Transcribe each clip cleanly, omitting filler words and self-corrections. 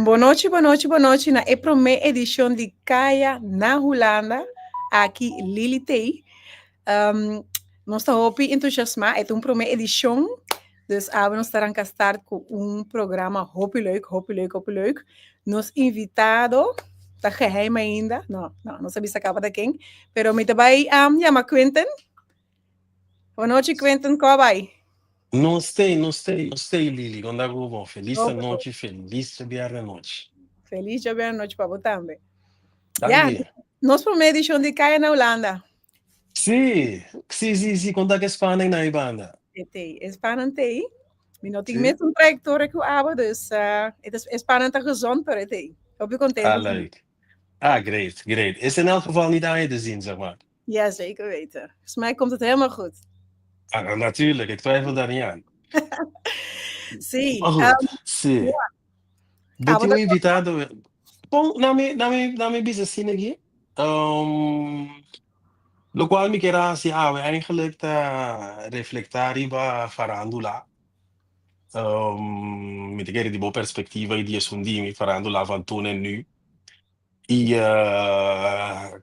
Boa noite. Na primeira edição de Caia na Holanda, aqui Lili Tei. Nós estamos muito entusiasmados. É uma primeira edição. Dus nós estaremos a estar com programa muito leuk. Nos invitado, está geheim ainda. Não sabia se acaba de quem. Pero me também chama Quentin. Boa noite, Quentin. Como vai? Não sei, Lili. Quando é bom, feliz noite, feliz de noite. Feliz de ver a noite para você também. Também. Nossa primeira edição de Caia na Holanda. Sim, quando é que Espanha na banda? É spannend. Ik nog met een trajectorie que aba, dus het is spannend en gezond voor het. Hoop je content. Leuk. Great. Is in elk geval niet aan je te zien, zeg maar. Ja, zeker weten. Volgens mij komt het helemaal goed. Natuurlijk, ik twijfel daar niet aan. Sim. Sim. Botei um invitado. Bom, na mijn business aqui. Lo qual mi kera si we eigenlijk reflectari ba farandula. Mi te di bo perspectiva e di esundimi farandula van toen en nu.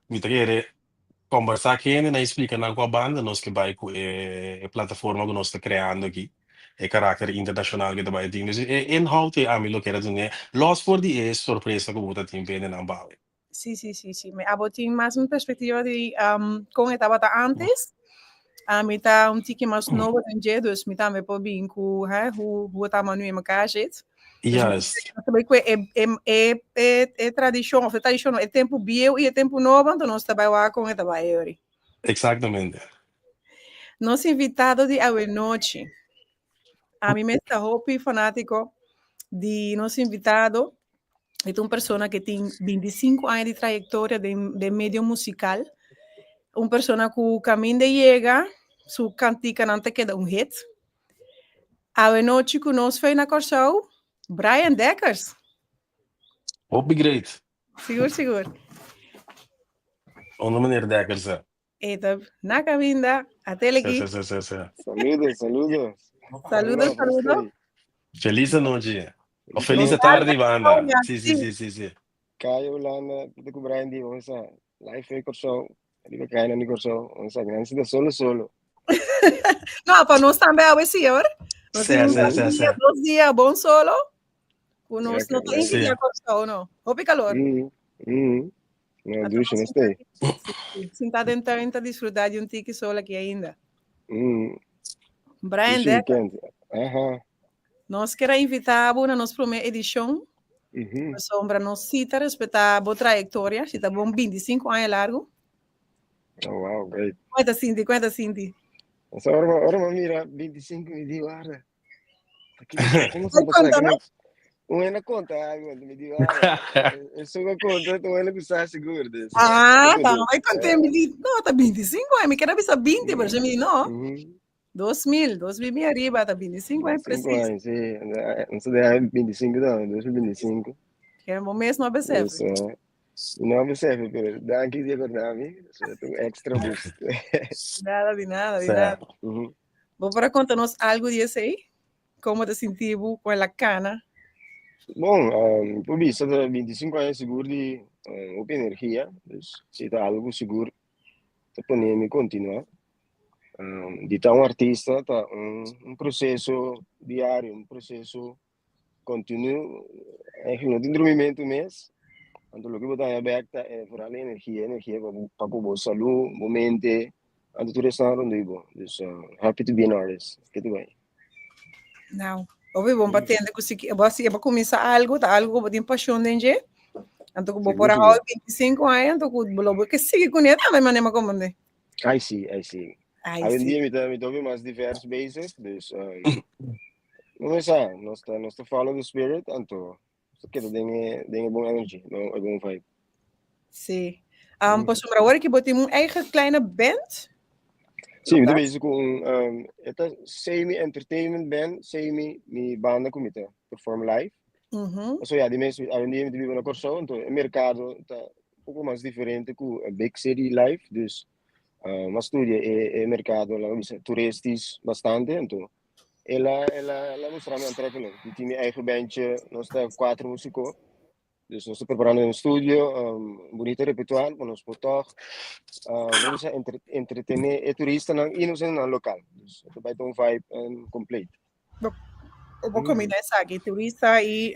Mi te conversar aqui na explica na qua banda nós que vai com a plataforma que nós está criando aqui. É caráter internacional que também tem. Dus inhoud é a mim lo que era doen. Los voor die é surpresa que você tem bem na base. Sim. Me abotin mais uma perspectiva de como estava antes. Me tá tique mais novo em dia, dus me tá me pode bem com hoe tá manu em elkaar zit. Juist. Também é tradição, of tradição, é tempo bio e é tempo novo, então nós também lá com esta baia. Exactamente. Nosso invitado de hoje noite, a mim me está hopi fanático de nosso invitado, é uma pessoa que tem 25 anos de trajetória de meio musical, uma pessoa que o caminho de chega, sua cantica não te queda hit. Hoje noite conosco foi na Corsou, Brian Dekkers. Hoop great. Seguro. Onder meneer Dekkers. Eita, na cabina, até aqui. Saludos. Feliz noite. Of feliz tarde, banda. Sim. Caio Holanda, puto com Brian di onsa. Life foi corso. Ele vai na corso. Onsa, não se solo. Não, para nós também é assim, ora. Sim. 2 dias, bom solo. Conosco não tem dia corso, não. Hope calor. Não, ducha, não sei. Sim, está tentando desfrutar de tique solo aqui ainda. Brian Dekkers. Nós queremos invitar na nossa primeira edição. Sombra nos cita, respeitar a trajetória. Se está bom 25 anos largo. Oh, wow, great. Conta, Cindy. Ahora mira, 25 me digo, ahora. ¿Cómo se pasa? Una conta, me digo, isso é uma conta, então ela precisa seguro disso. Tá, vai contar, me diz, não, tá 25 anos, me quero pensar 20, mas me diz, não. 2000 mil arriba, tá 25 anos, preciso. Sim, não se dá 25 não, 2025. Que é o mês não observa. Não observa, mas dá aqui de acordar-me, extra boost. De nada. Vou para contar-nos algo disso aí? Como te sentiu com a cana? Bom, por isso, 25 anos seguro de energia, se está algo seguro, tá podendo continuar. De estar artista, está processo diário, um processo contínuo, não tem dormimento mês. Então, o que você aberta é por ali energia para a saúde, momento, então tudo está rendendo. Happy to be an artist. Que tu vai? Não. Ouvi bom batendo que você vai começar algo que tem paixão dentro. Então, vou por aí 25 anos, então vou que siga com ele, mas maneira como é. I see. Hoje em dia me tô mais diversos bases, não é só, nós tá falando do spirit, então que tem boa energia, não é bom vibe. Sim. Posso agora que botei uma eigen kleine band? Sim, de vez com esta semi-entertainment band, mi banda comita perform live. So ja, die mensen die viven na Corso, então o mercado tá pouco mais diferente com a big city live, dus Mas estudia el mercado toeristisch bastante, então ela mostrava entrepreneur. E tinha eigen bandje, nós temos 4 músicos, dus nós estamos preparando um estúdio, bonito repertório, para nós poder, vamos entretener o turista e nós no local. Dus het vai ter um vibe completo. Vou combinar essa aqui, turista e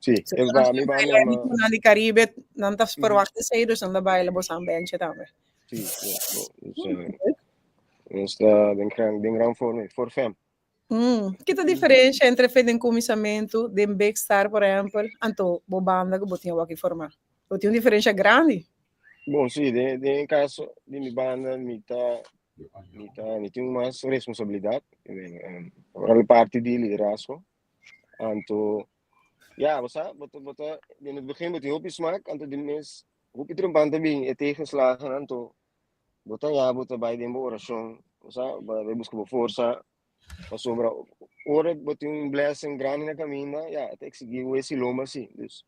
Sim, eu vou me banhar. Na de Caribe, não está verwachten ze, dus dan daarbij le bosan bandje também. Sim, nós está bem grande for fam. Que a diferença entre fazer um comissamento de um Big Star, por exemplo, anto bo banda que botinha aqui formar? Botinha uma diferença grande? Bom, sim, de caso de minha banda, me tem mais responsabilidade, para parte de liderazgo. Anto, ja, você in het begin moet je op je smaak, anto de mes, op je band bem é tegenslagen, anto, bota bij de oração, we buscar força, sombra, ora bota blessing grande na caminho, ja, het exigir esse loma sim, dus,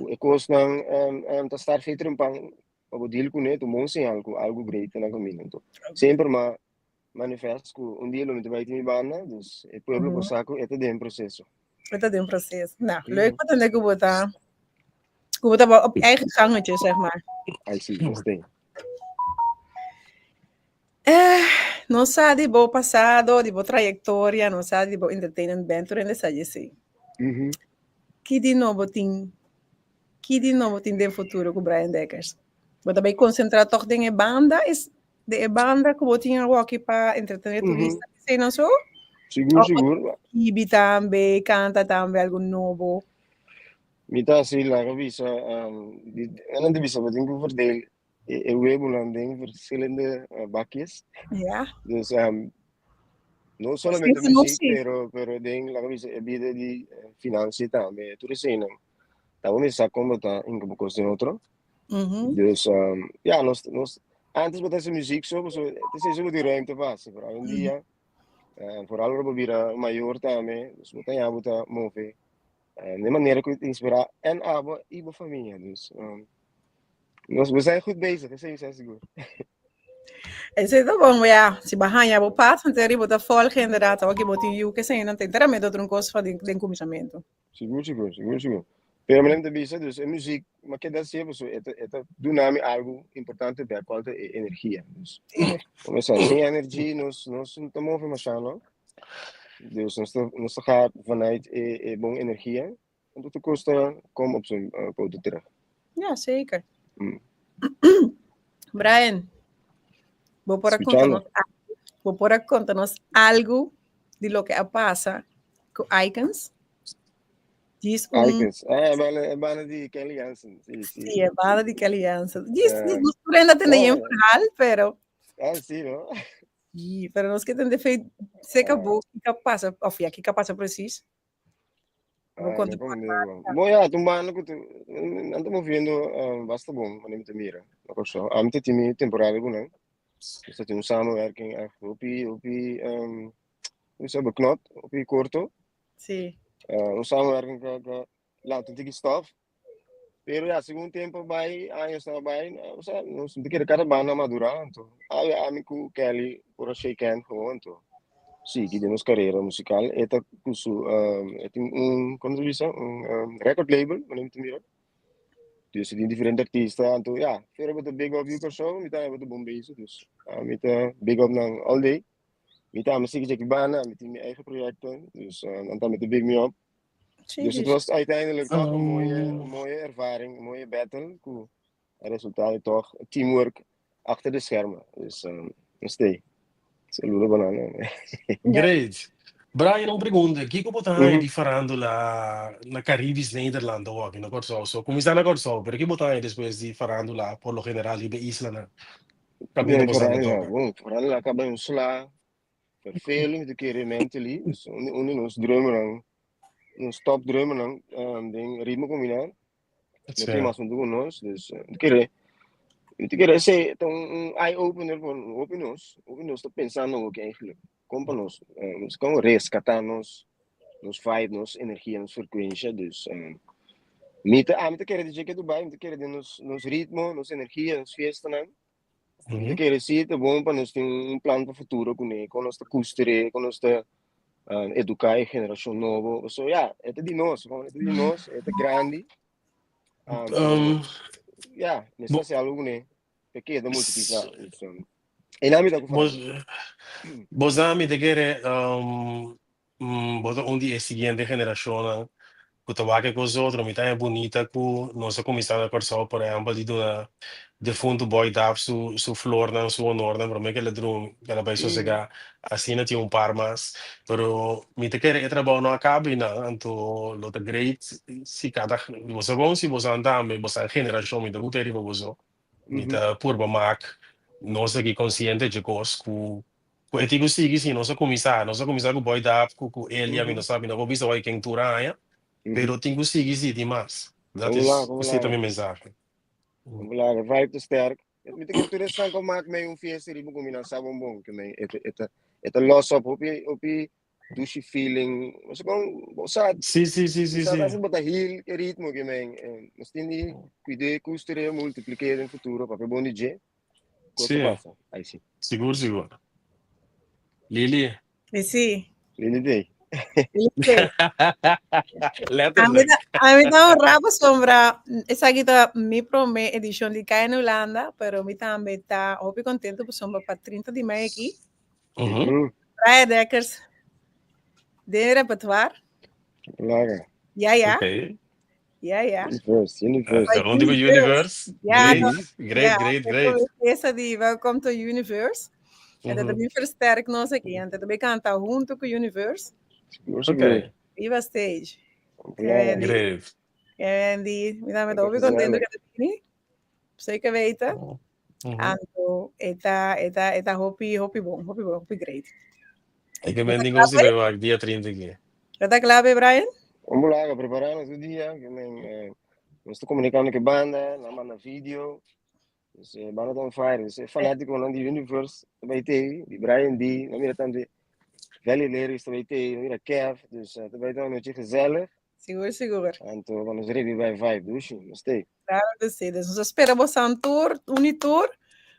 e cost não tá estar feito pang, para deal com ele, tomou algo great na caminho, então, sempre manifesto dia lo vai ter banda, dus, e pueblo ko saco, é de processo. Het is een proces. Nou, leuk wat dan ik op je eigen gangetje, zeg maar. I see, gostei. Não sabe de bom passado, de boa trajetória, não sabe de bom entertainment venture nessa assim. Que de novo tem de futuro com o Brian Deckers. Vou também concentrar toch em banda, de banda que vou tinha aqui para entreter turistas, sei não sou? Seguro. Ibi também, canta também algo novo. Mita sila kabisa não devia mas tem que verdeel e webo lang tem verschillende bakjes. Ja. Dus não solamente música, pero tem la kabisa e bide di financie também. Tu resena. Tamo me sacando tá em que coisa outro. Dus ja, nós antes botar essa música só, so te sei de ruimte passa, para um dia vooral op bira maior também, dus botar já botar move. De maneira que te inspirar en abo e boa família, dus nós zijn goed bezig, dat is seguro. Esse é bom, ja. Se barranha, vou passar, então ele bota folga, inderdaad, ook je botin you, que sei, não tem inteiramente outro coisa de comissamento. Seguro. Pero me lembro bisa, dus a música, mas que dá sempre, so, do nome algo importante para qual é energia, dus. Começar sem energia, nós não estamos mais não. Dus nós gaat vanuit boa energia, en dat de kosten komen op zijn poten terug. Ja, zeker. Brian, vou por contar-nos algo de lo que passa com Icons. Diz Icons, é banda de Kelly Hansen. Sim, é banda de Kelly Hansen. Diz, não ainda tem nenhum real, pero... sim, não? Sim, pero nós que temos feito, se acabou, que passa, ou que passa preciso. Bom, ja, tumbando que andamos vendo basta bom, mas não mira. Não só, a mim tem temporada com não. Você tem samenwerking op hoe zeg beknot, op je korto. Sim. Samenwerking que lá tem que stop. Pero já segundo tempo vai, anos não vai, não se quer cada banda madurar, então. A mim com Kelly por a shake hand gewoon, então. Sim, que temos carreira musical, eta curso, tem como se diz, record label, mas não mira. Dus die differente artiesten, então, ja, verder met de big up you show, met daar met de bombezen, dus met de big up naar all day, met daar muziek die ik bana, met mijn eigen projecten, dus en dan met de big me up. Dus het was uiteindelijk toch een mooie ervaring, een mooie battle, cool. Het resultaat toch teamwork achter de schermen, dus stay. Saludo banana. Great. Brian, pergunta, o que você está de falando lá na Caribes, Nederland, ou aqui no Corso? So, como está na Corso, por que você está depois de falando lá, por lo general, em Isla, na caminho de Portugal? Bom, Portugal acaba em Sla, verveling, de keren mentally, dus ons drummen, ons top drummen, ding ritme combinar, met iemand van doen ons, dus de keren sei, eye opener voor open ons tá pensando o que eigenlijk. Compa-nos, nós como rescatar-nos, nos vibe, nos energia, nos frequência, dus mita querer dizer que Dubai, mita querer nos ritmo, nos energia, nos fiesta, né? De que recita bom para nós ter plano para o futuro com nós costure, com nós educar a geração nova. So, é de nós, é grande. Pero, nessa é algo, né? Porque é da multiplicar. E na medida que Vos, faz. vos ami de querer, bota die seguinte generação, que trabalha com os outros, me é bonita que nossa comissão de corção, por exemplo, de do de fundo boy dá su flor na sua norte, para mim que ele drum, que ela vai sossegar, assim não tinha par mais, pero me te querer trabalhar não acaba e não, então lo te great, se cada, você bom se você andar, mas você geração me dá muito tempo você, me te purba mak, nossa que consciente de coisas que eu digo sim, nossa comissar com boy dá, com ele, a mim não sabe, não vou ver se vai quem turanha. Pero tenho que seguir demais. Dat is Vamos zit lá. a minha mensagem. Vamos lá, vibe te sterk. Met de toeristen kan maken mij een feest die begon in een sabonbon. Het los op je douche feeling. Maar gewoon, bossad. Sim. Bossad als een heel ritmo que mij. Mas tem die cuide costure multiplicar in futuro para bom DJ. Quanto Sim, passa? Aí sim. seguro. Lili. Sí. Lili day. Letterlijk. A mí dá um rabo sombra. Essa aqui tá minha primeira edição de Caia na Holanda, pero me também tá muito contente por sombra para 30 de maio aqui. Praia Deckers. De repertoire. Lager. Ja. Okay. Ja. Universe. Rondom Universe. Ja, Great. Essa de Welcome to Universe. En dat também versterkt nós aqui. En dat também canta junto com o Universe. Okay. Viva Stage. Great. En die, me dá muito contente que aqui. Zeker weten. Anto, eta hopi great. Ik ben niet goed bij waar dia 30 aqui. Está claro, Brian? Vamos lá, preparando o dia. Nós estamos comunicando com a banda, na manda vídeo. A banda está on fire. Você é fanático não de Universe, também tem, de Brian D. Não mira também Valley Lyrics, também tem, não mira Kev. Dus também tem uma noite gezellig. Seguro. Então, vamos ready bij vibe, dus gostei. Claro que sim. Nós esperamos um tour, Unitour,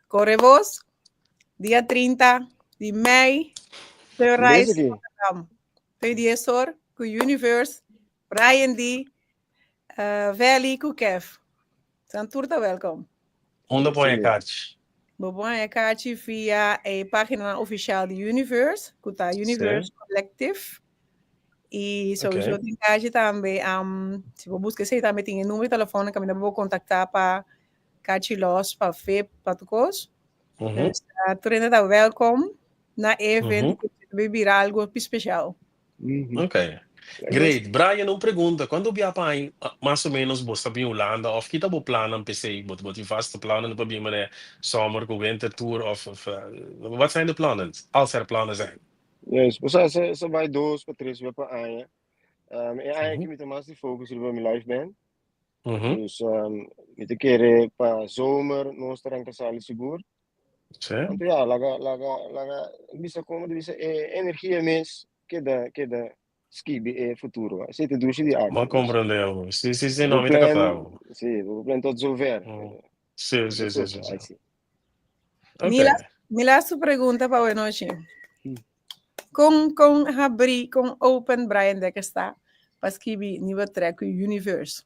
Correvos, dia 30 de maio. Reis, 2 horas, com Universe, Brian D, Valley, com Kev. Zijn tour está welkom. Onde põe a carte? Põe a carte via a página oficial de Universe, que está Universe Collective. E sowieso tem carte também, se você buscar, você também tem o número de telefone que eu vou contactar para carte los, para ver, para todos. Então, tu ainda está welkom na evento, que vai virar algo especial. Ok. Great. Brian, uma pergunta. Quando o pai, mais ou menos, você está em Holanda, ou que está o plano, PC, você faz o plano para vir para zomer, com winter tour, wat zijn de plannen? Als er plannen zijn. Yes, você vai 2 para 3 vezes para Anja. Anja que me tem mais de focus sobre minha live band. Dus me querer para zomer, nós terão que sair seguro. Então, laga, bisa como bisa energia mês que dá skibi futuro. Você te duche de água. Mas compreendeu. Sim, não me captava. Sim, o plano todo resolver. Sim. Me last pergunta para hoje. Com abrir, com open Brian Decker está, para escrever nível track Universe.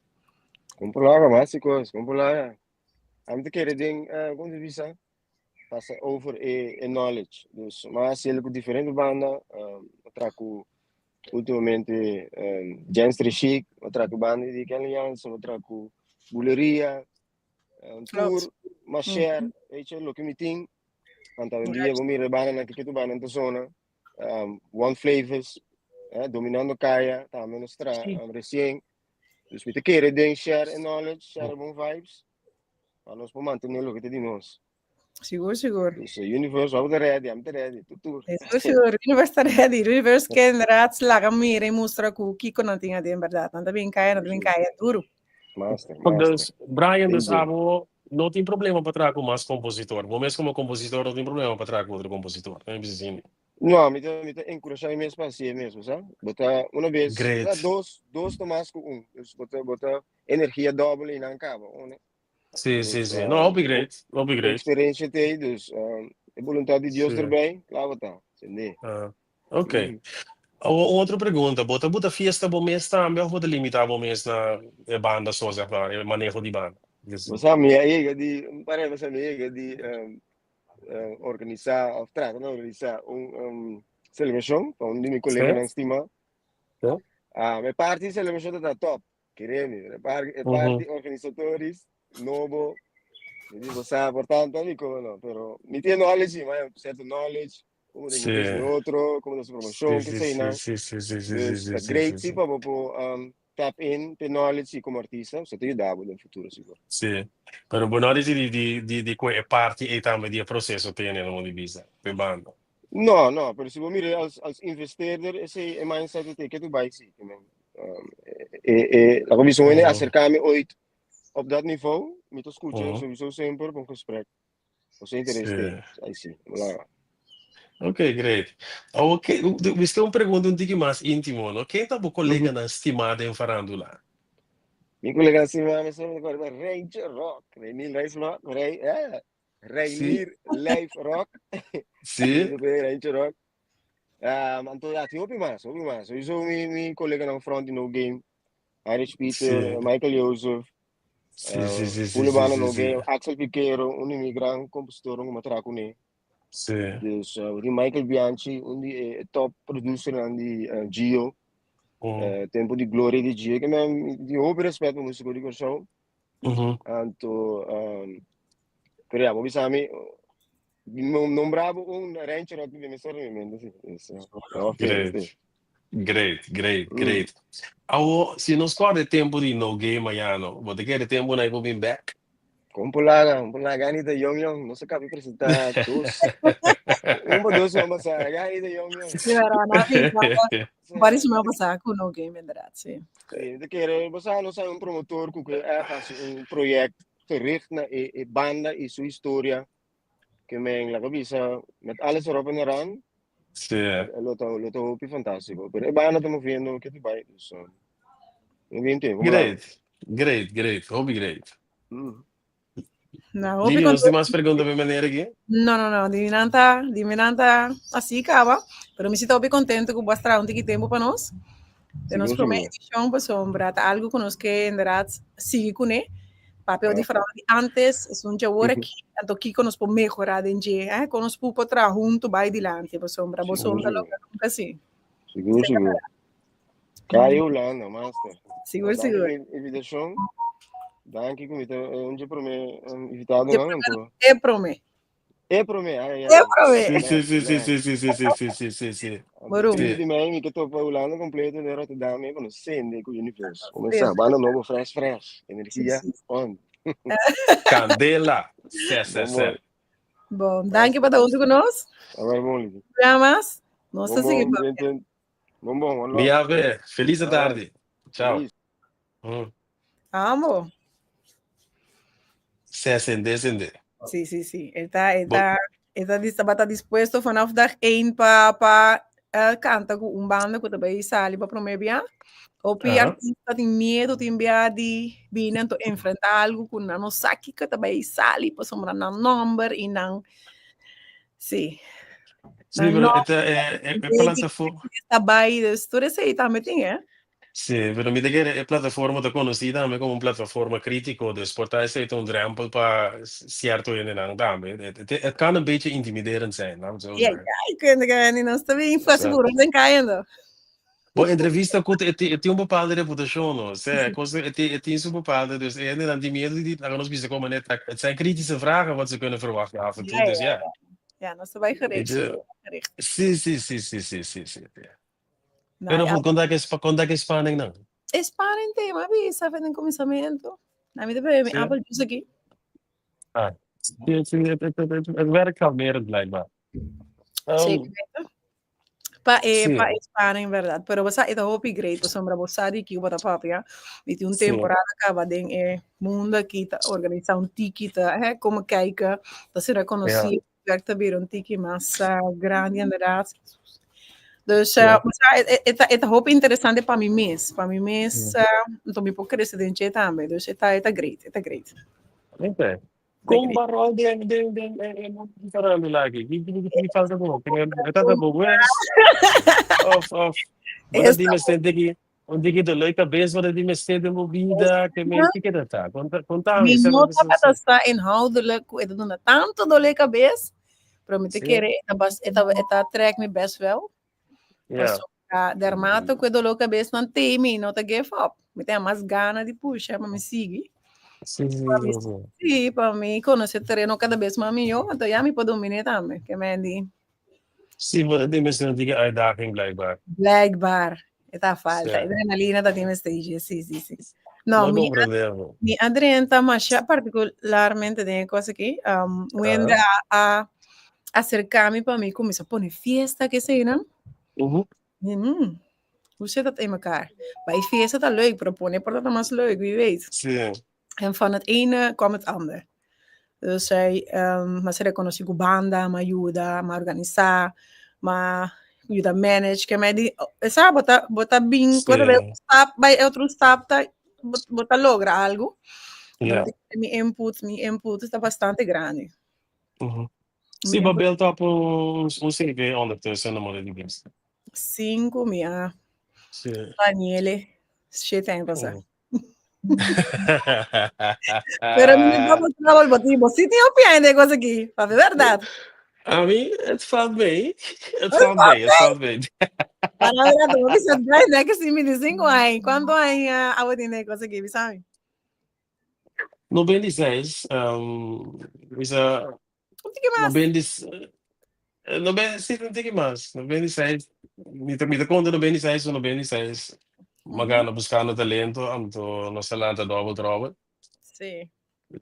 Comprar mais coisas, comprar. Am te querer ding, como bisa, passa over a knowledge. Dus, mas ele com diferente banda, trago ultimamente Gangster Chic, trago banda de Aliança, trago Buleria, tour, mas share, weet je, lo que me ting. Want dan die we meer bana na kikito bana na zona. One Flavors, dominando Kaya, tamo no stra, recém. Dus met de keren ding share and knowledge, share bon vibes. Maar nós podemos manter o que te nós. Seguro. Dus Universe, I'm ready. Tudo. Seguro, Universe está ready. Universe que inderdaad laga mira e mostra que o Kiko não tinha de verdade. Não também Kaya duro. Master. Dus, Brian, dus não tem problema para trazer mais compositor. Vou mesmo como compositor, não tem problema para trazer outro compositor. Não é preciso. Não, me encorajar mesmo para si mesmo, sabe? Botar uma vez, dois tomas com um. Dus botar energia doble e não acaba, né? Sim, sim, Dus sim. Não, will be great. Will be de great. experiência tem, dus a vontade de Deus Sim. também, claro, tá. Entendeu? Ah, ok. Outra pergunta, bota fiesta bom mês também ou bota limitar bom mês na banda só, zeg maar, manejo de banda? Mas a minha amiga de, parece a minha amiga de organizar, of tratar de organizar celebração, para onde meu colega não Sim? estima. Sim? A parte de celebração está top, queremos. A parte organizadores, novo, me digo, sabe, portanto, amigo, não, pero me tem knowledge, mas certo knowledge, como tem que fazer Sim. outro, como nossa Sim, promoção, que sim, sei, sim, não. sim, sim, sim, sim, sim, Dus sim, é sim, sim, great, sim, sim. para tap in, ter knowledge como artista, você tem dado no futuro, seguro. Sì, per buon'ora di quelle parti e também di processo tiene no di vista, per banda. Não, não, pero se você mira als investeerder, esse mindset que tu vai sim, a comissão é acercar-me ooit op dat niveau, met te escuchen, sowieso sempre para um gesprek. Você interesse, Sì. aí sim, lá. Ok, great. Ok, vi sto un pergunta un tic mais intimo, no? Quem tá bo colega na estimada em farandula? Min colega assim, mas eu agora Range Rock, Rainir Life Rock, Sì? Rainir Life Rock, Sì? isso é Range Rock. Então, já tem ouvi mais. Sowieso min colega na front no game, Irish Sì. Peter, Michael Joseph, Sì, sì, sì, sì, sì, Pulebana sì, no sì. game, Axel Piquero, un imigrant, compositor, um matraco ne. Sì. Dus die Michael Bianchi, die top producer aan die Gio. Tempo di gloria di Gio, che mi di hoop respect per musico di corso. Anto, speriamo, bisami, non bravo un rancher rock di messore mi mente, sì. No, Great. Great, great, great. Awo, se non scorre tempo di no game aiano, vou ter que tempo na ipo back. Un po' la gani da young, non so capi presenta dos. Un po' dos, ma sa gani da young. Sì, era una vita, vários meus passar com no game, inderdaad, sim. Sim, de querer, você não sai promotor que é faz projeto gericht na banda e sua história que men la cabeça met alles erop en eraan. Sì. Lo trovo più fantastico. Per e banda stiamo vendo che ti vai, dus non viene tempo, là. Great. Hobby great. Não, houve Lili, quando... nós temos mais perguntas para maneira aqui? Não, diminanta assim, acaba. Pero me sinto bem contente com mostrar um tempo para nós. De nos Seguro. edição para sombra, algo que nós que, inderdaad, sigue com ele. Papel diferente antes, é um agora aqui, então aqui que nós podemos melhorar em dia, que nós podemos trabalhar junto, vai adiante, para sombra, nunca assim. Seguro. Caio Holanda, master. Seguro. Invitação. Danke, comita. Onde para mim invitado não, então. É para mim. É para mim, É para mim. Sì. Morum. Prima di me, che sto parlando completo di Rotterdam, e conoscendo con l'universo. Come sa, vanno nuovo fresh, energia, on. Candela. Sé. Bom, danke para estar junto conosco. Agora vamos ali. Mas, nós estamos seguindo. Bom, Mia ave, feliz tarde. Ciao. Feliz. Amo. Se acender. Sí. Está dispuesto vanaf dag 1 para cantar com banda que também sale para promover. O artista tem medo de enviar de vir a enfrentar algo que não sabe que também sale para sombrar na number e não. Sim. Sì, però è plataforma. Está bem, tudo isso aí também tem, Sì, però mi che è plataforma da conoscida come una plataforma critico, dus portare steeds een drempel para certo in een dame. Het kan een beetje intimiderend zijn, laten we zo zeggen. Ja, não está bem, faz seguro, não caindo. Boa entrevista tem uma bepaalde reputatie, no? Het is een bepaalde, dus en dan die meerdere die naar ons bieden komen net. Het zijn kritische vragen wat ze kunnen verwachten af en toe, dus ja. Ja, nós estamos gericht. Sim. Pero quando é que spanning não? Spanning tema, visa, fazendo começamento. Na minha bebê, Apple Juice aqui. Het werkt kalmerend blijkbaar. Pa Spanning, verdade. Pero você é hopi great, sombra você de que o bota papia. E tem temporada acaba de mundo aqui tá organizar tiki tá, como kijken, dat ze reconhecido, werkt weer een tiki massa grande inderdaad. Dus het hoop interessante para mim mês. Para mim mês, então me pode crescer dentro também. Dus het great. Okay. Kung barol din parang lagi. Hindi falta mo. Kaya tata po wes of bota di Essa me sente que onde que dole cabeça bota di me sente movida que me que tá. Conta-me, sabe minota para você. estar inhoudelijk, het doen tanto dole cabeça, para me te Sim. querer, eta trek me best wel. Yeah. Passou dermato que dole cabeça não tem me, não te give up. Me tem mais gana de puxar para me seguir. Sim. Sim, para mim, conhecer terreno cada vez mais melhor, então já me pode dominar também, que me di. Sim, bota di me sente que uitdaging blijkbaar. Blijkbaar, eta falta. Sim. Adrenalina da time stage, sim, sim, sim. Não, Não compreendemos. mi Adriana está mais particularmente tem coisa aqui, ainda a acercar-me para mim, começou a pôr fiesta que sei, não? Hoe zit dat in elkaar? Bij feest is dat leuk, proponen wordt dat maar leuk, wie weet. Sim. En van het ene kwam het ander. Dus zij, maar ze reconoce que banda, me ajuda, me organizar, me ajuda a manage, que me di, sabe, bota bem, Sim. quando eu stap, bij outro stap, bota logra algo. Yeah. Mi input está bastante grande. Sim, Babel tá por CV ondertussen, dan moet ik die best. 5, minha Sim. Daniele, shit tem você. Ah. Pero não vamos trabalhar, botibo. Se tem opinião negócio aqui, para ver verdade. I mean, het valt mee. Het valt mee, het valt mee. Para a verdade, eu disse, né, que se me dizem aí, quando aí a outra negócio aqui, sabe? 96, isa, Não tem que mais. 96, não tem que mais. 96, me conta 96 ou 96. Magana buscando talento, anto no salanta double trouble. Sim.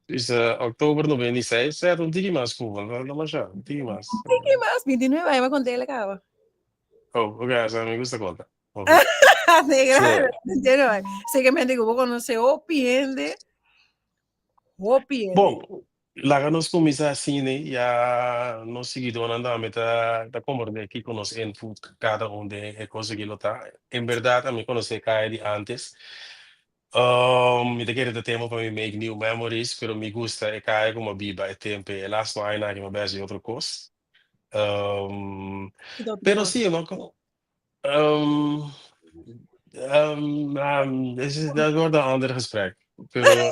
Is oktober 96, certo? Não tem mais, Cuba, não mais já, não tem mais. Não tem que mais, 29 aí, mas contei ele acaba. Oh, ok, essa me gusta conta. Negra, entendeu? Sei que me digo, vou conhecer o piende. Bom, lá nós começamos assim, né? Já nós seguimos andando da conversa aqui com os input, cada de é conseguir lutar. Em verdade, a mim conhecer Kai de antes. Me te quero tempo para me make new memories, pero me gusta é Kai como biba é tempo, é last line que me beijo outra coisa. Pero sim, não esse é agora um outro gesprek. Pero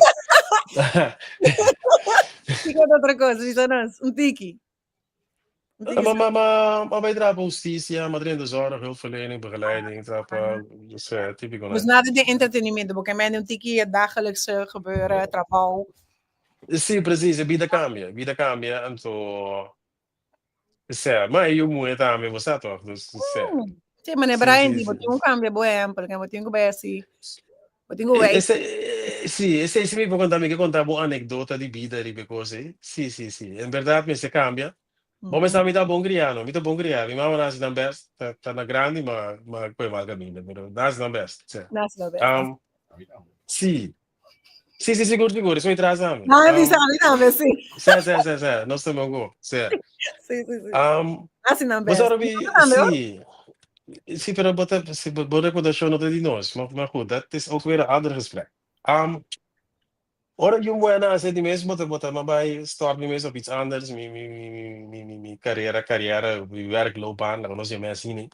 Fica outra coisa, isso não, tiki. Maar wij drapen justitie, maar erin de zorg, hulpverlening, begeleiding, dus typisch. Dus nada de entretenimento, porque men um tiki é dagelijkse gebeuren, trabalho. Sim, precies, vida cambia, então, mas eu muito também, você tá, dus, Sim, mas é Brian, tipo, tem cambio bom, porque eu tenho que ver assim, eu tenho que ver. Sì, e se mi può contare che contavo un'anedota di vita di cose, sì, in verità mi si cambia. Ma mi sta mi da buon griano, mi mamma nasi dan best, sta grandi, ma poi va cammino, però nasi dan best, sì. Nasi dan best. Sì, sicuro, sono i trasami. Ah, mi sa, sì. Sì, non stiamo ancora, sì. Sì. Nasi dan best. Sì, però vorrei poter show noten di noi, maar goed, dat is ook weer een ander gesprek. Ora yung buena sa di mesmo, bota mabay start mi mesmo iets anders, mi carriera, mi werkloopbaan, na conosce me assim.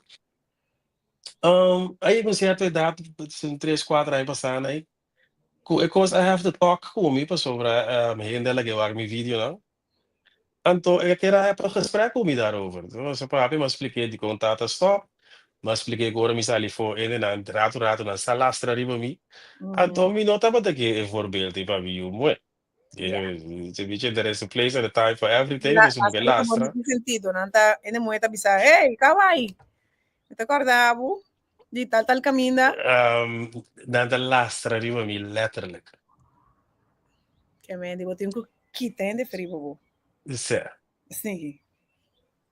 Aí com certa idade, 3, 4 anos passando aí, because I have to talk comigo sobre me gewaar mi video não. Então, eu quero een gesprek comigo daarover. Dus eu papi me expliquei de contato stop, me expliquei agora mi sali voor en dan rato na salastra riba mi. Então, mi nota bata que é voorbeeld para mim, moe. Se dice there is a place and a time for everything, dus moet je lastra. Não sentido, não tá, ele moeda bisa, hey, kawaii. Te acordava de tal caminho. Na de lastra riba mi letterlijk. Que me digo, tenho que entender frio. Sim.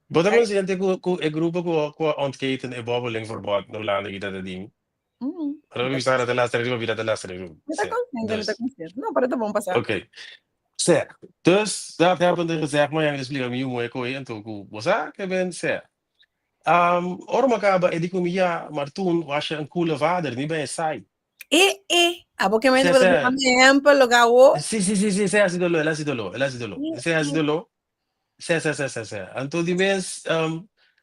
Wat hebben ze in groepen qua ontketen en bobbeling verbod no landen dat het ding. Maar we staan de laatste riba wieder de laatste riba. Não, para tá bom passar. Oké. Dus dat hebben we gezegd, maar je explica me mooi kooi en toen was ik ben zeg. Ormakaba en ik kom ja, maar toen was je een coole vader, niet ben je saai. Porque me Sì, dice, ejemplo, lo que hago. sì, sì, sì, sì, sì, así dolo, así dolo, así dolo. Sì, así dolo. Sì, sì, sì, sì, sì. Anto di mes,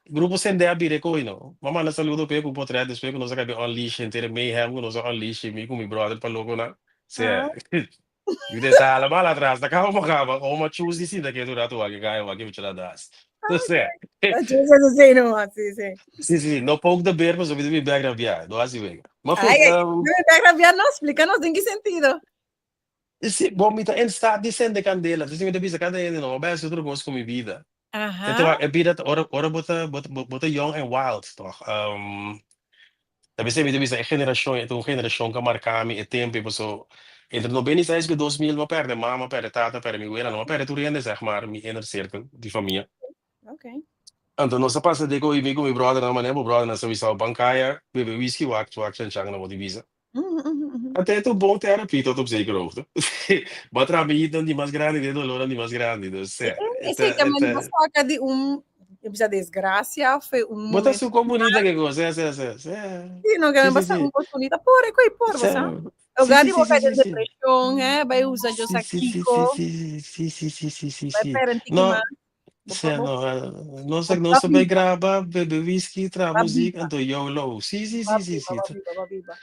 grupo sende a bire ko, Mama na saludo pe ku potre despe ko no sa kabe unleash intere mayhem ko no sa unleash mi ku mi brother pa loco na. Sì. Ah, Yu de ta la mala atrás, da kama, o ma choose di si da ke durato wa ke kaya wa ke bichela das. So sì. yo sé, sí, no, sí, sí. Sì, sì, no poke the bear, mas obviamente mi background via, do así venga. Ma Ay, fit, me está cambiando, explícanos en qué sentido. sì, boh, mi in sta di sende candela, se mi devisa candela, no, beh, se tu conosco mi vida. Ajá. Então, é vida, ora bota young and wild, toch? Deve ser, me é geração, é uma geração que marca me, é tempo, e pessoa, entre 96 e 2000, ma perde mama, perde tata, perde mi abuela, não, perde tudo ainda, zeg maar, mi inner circle, de família. Ok. Então, nossa passa de com mi brother, na maneira, meu brother, na sua visão bancária, bebe whisky, wak, chanchang, na divisa. Até tu bom terapia, tot op zekere hoogte. Maar trabalhar dan die mais grande, de dolor dan die mais grande. Dus, Esse que a mãe saca de desgraça, foi bota momento. su comunidad que cosa, Sim, não, que me sí, sí, passa sí. oportunidade por você. O Sí, gari sí, sí, vai sí, ter sí, sí. depressão, vai usar jo Sí, sí, sí, sí, Kiko, sí, sí, sí, sí, sí, sí, vai sí. parenting No, mais, no, não vou se vai gravar, bebe whisky, tra música, viva, então YOLO. Sí, sí, sí, sí, sí. vou viva.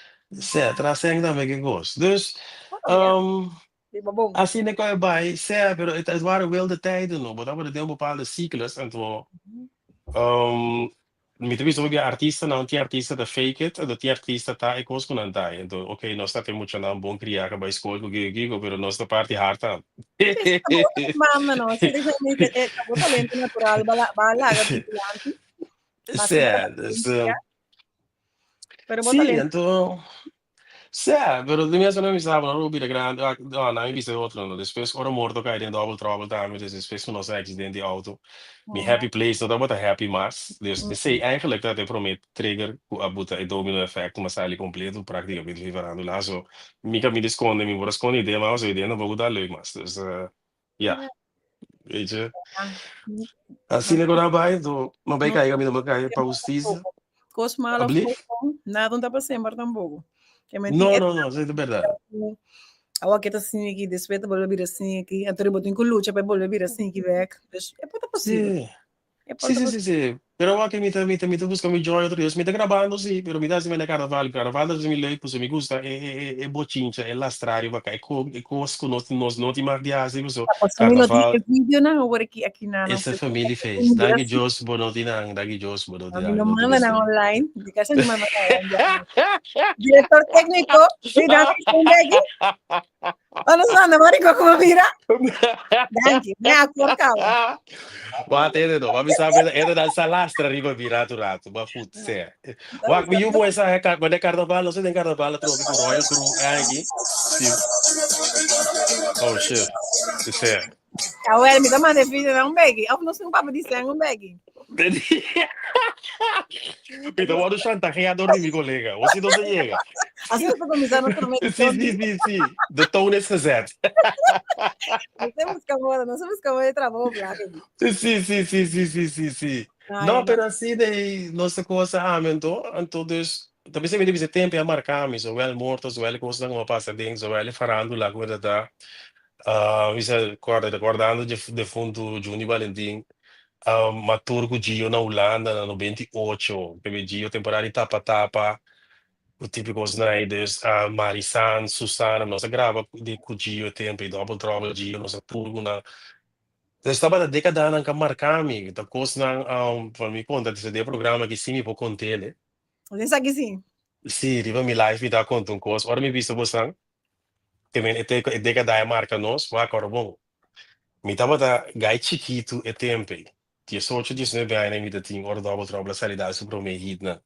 Traz também que gosto. Dus, Então, yeah, viva bom. assim não kan je bij, pero het waren wilde tijden nog, maar dat waren een bepaalde cyclus. En toen, mi trovi solo che artista, non ti artista da fake it, da ti artista ta e cosco non dai. Então, ok, nós tá tem muito não bom criar que vai escolher o que gigo, pero nossa parte harta. Sì, sì, mamma no, si dice che è talento naturale, bala vigilante, ma se la Certo, pazienza, però sì, talento. então, certo, pero de mesmo não me sabe, não rubi de grande, não, não me disse outro, não, depois ora morto cai dentro double trouble também, dus depois que nós accidente de auto. Mi happy place, dat wordt een happy mas. Dus de sei eigenlijk dat hij promet trigger ku abuta e domino effect, mas ali completo praticamente viverando lá. So, mica mi nasconde, mi vuole nascondere idee, ma so idee non vou dar leuk mas. Dus ja, weet je. Assim Mas agora vai, do, não vai não cair, não vai cair para justiça. coisa mala, Abli? nada não dá para ser, mas tampouco. Que mentira, Não, não, não, isso é verdade. a que tá assim aqui, después te volver assim aqui, então eu boto em luta para volver assim aqui back. É para possível. Sì. É Sì, para sì, sì, possível. sì. Però anche mi busca mi gioia tutto. Mi sta gravando, sì, però mi dà se me ne carnaval se mi lei, se mi gusta e boccincia e la strada, va e cosco non ti mardiasi, so Tapos kung carnaval video na, wala aqui na e ng se Facebook. family face. Dagi Jos bonoti nang, Não don't manda na mistake. online, hindi kasi ni manda na online. Diretor técnico, cuidado com o bag. Ano sana, mari ko kumabira. Danke, na acordava. Wat is het nog? Maar we saben, er dan salastra riba virato rato, maar goed, zeg. Wat me jumo esa é maar de carnaval, não sei de carnaval, troca com Royal Crew aqui. Sim. Oh shit. Isso. Ah, well, mi tama de video na um bag. Ako não sei um papo de sangue um bag. Então, vamos chantageador de mi colega. Você não se chega. Assim eu tô começando a prometer. Sim, sim, sim, sim. De toon is gezet. Não temos camada, não somos camada de trabalho, black. Sim, sim, sim, sim, sim, sim, sim. Ai, Não, não. pero assim, de nossa coisa, então, dus, também se me deve tempo a marcar, me, zowel morto, zowel coisa não passa dentro, zowel farando lá, coisa da, isso, guardando de fundo, Juni Valentim, maturgo Gio na Holanda, no 98, bebê Gio, temporada tapa-tapa, o típico Snyders, Marisan, Susana, nossa grava de com Gio tempo, e double trouble Gio, nossa turgo na. Estava na década ng kamarkami, tapos ng, para mim conta, desse programa que sim me vou conter, né? Você sabe que sim. Sim, riba mi life me dá conta um coisa, ora me visto você, que me é década é marca nós, vai agora bom. Me tava da gai chiquito e tempo, 18, 19 anos me tinha ora double trouble salidade sobre o meu hit, né?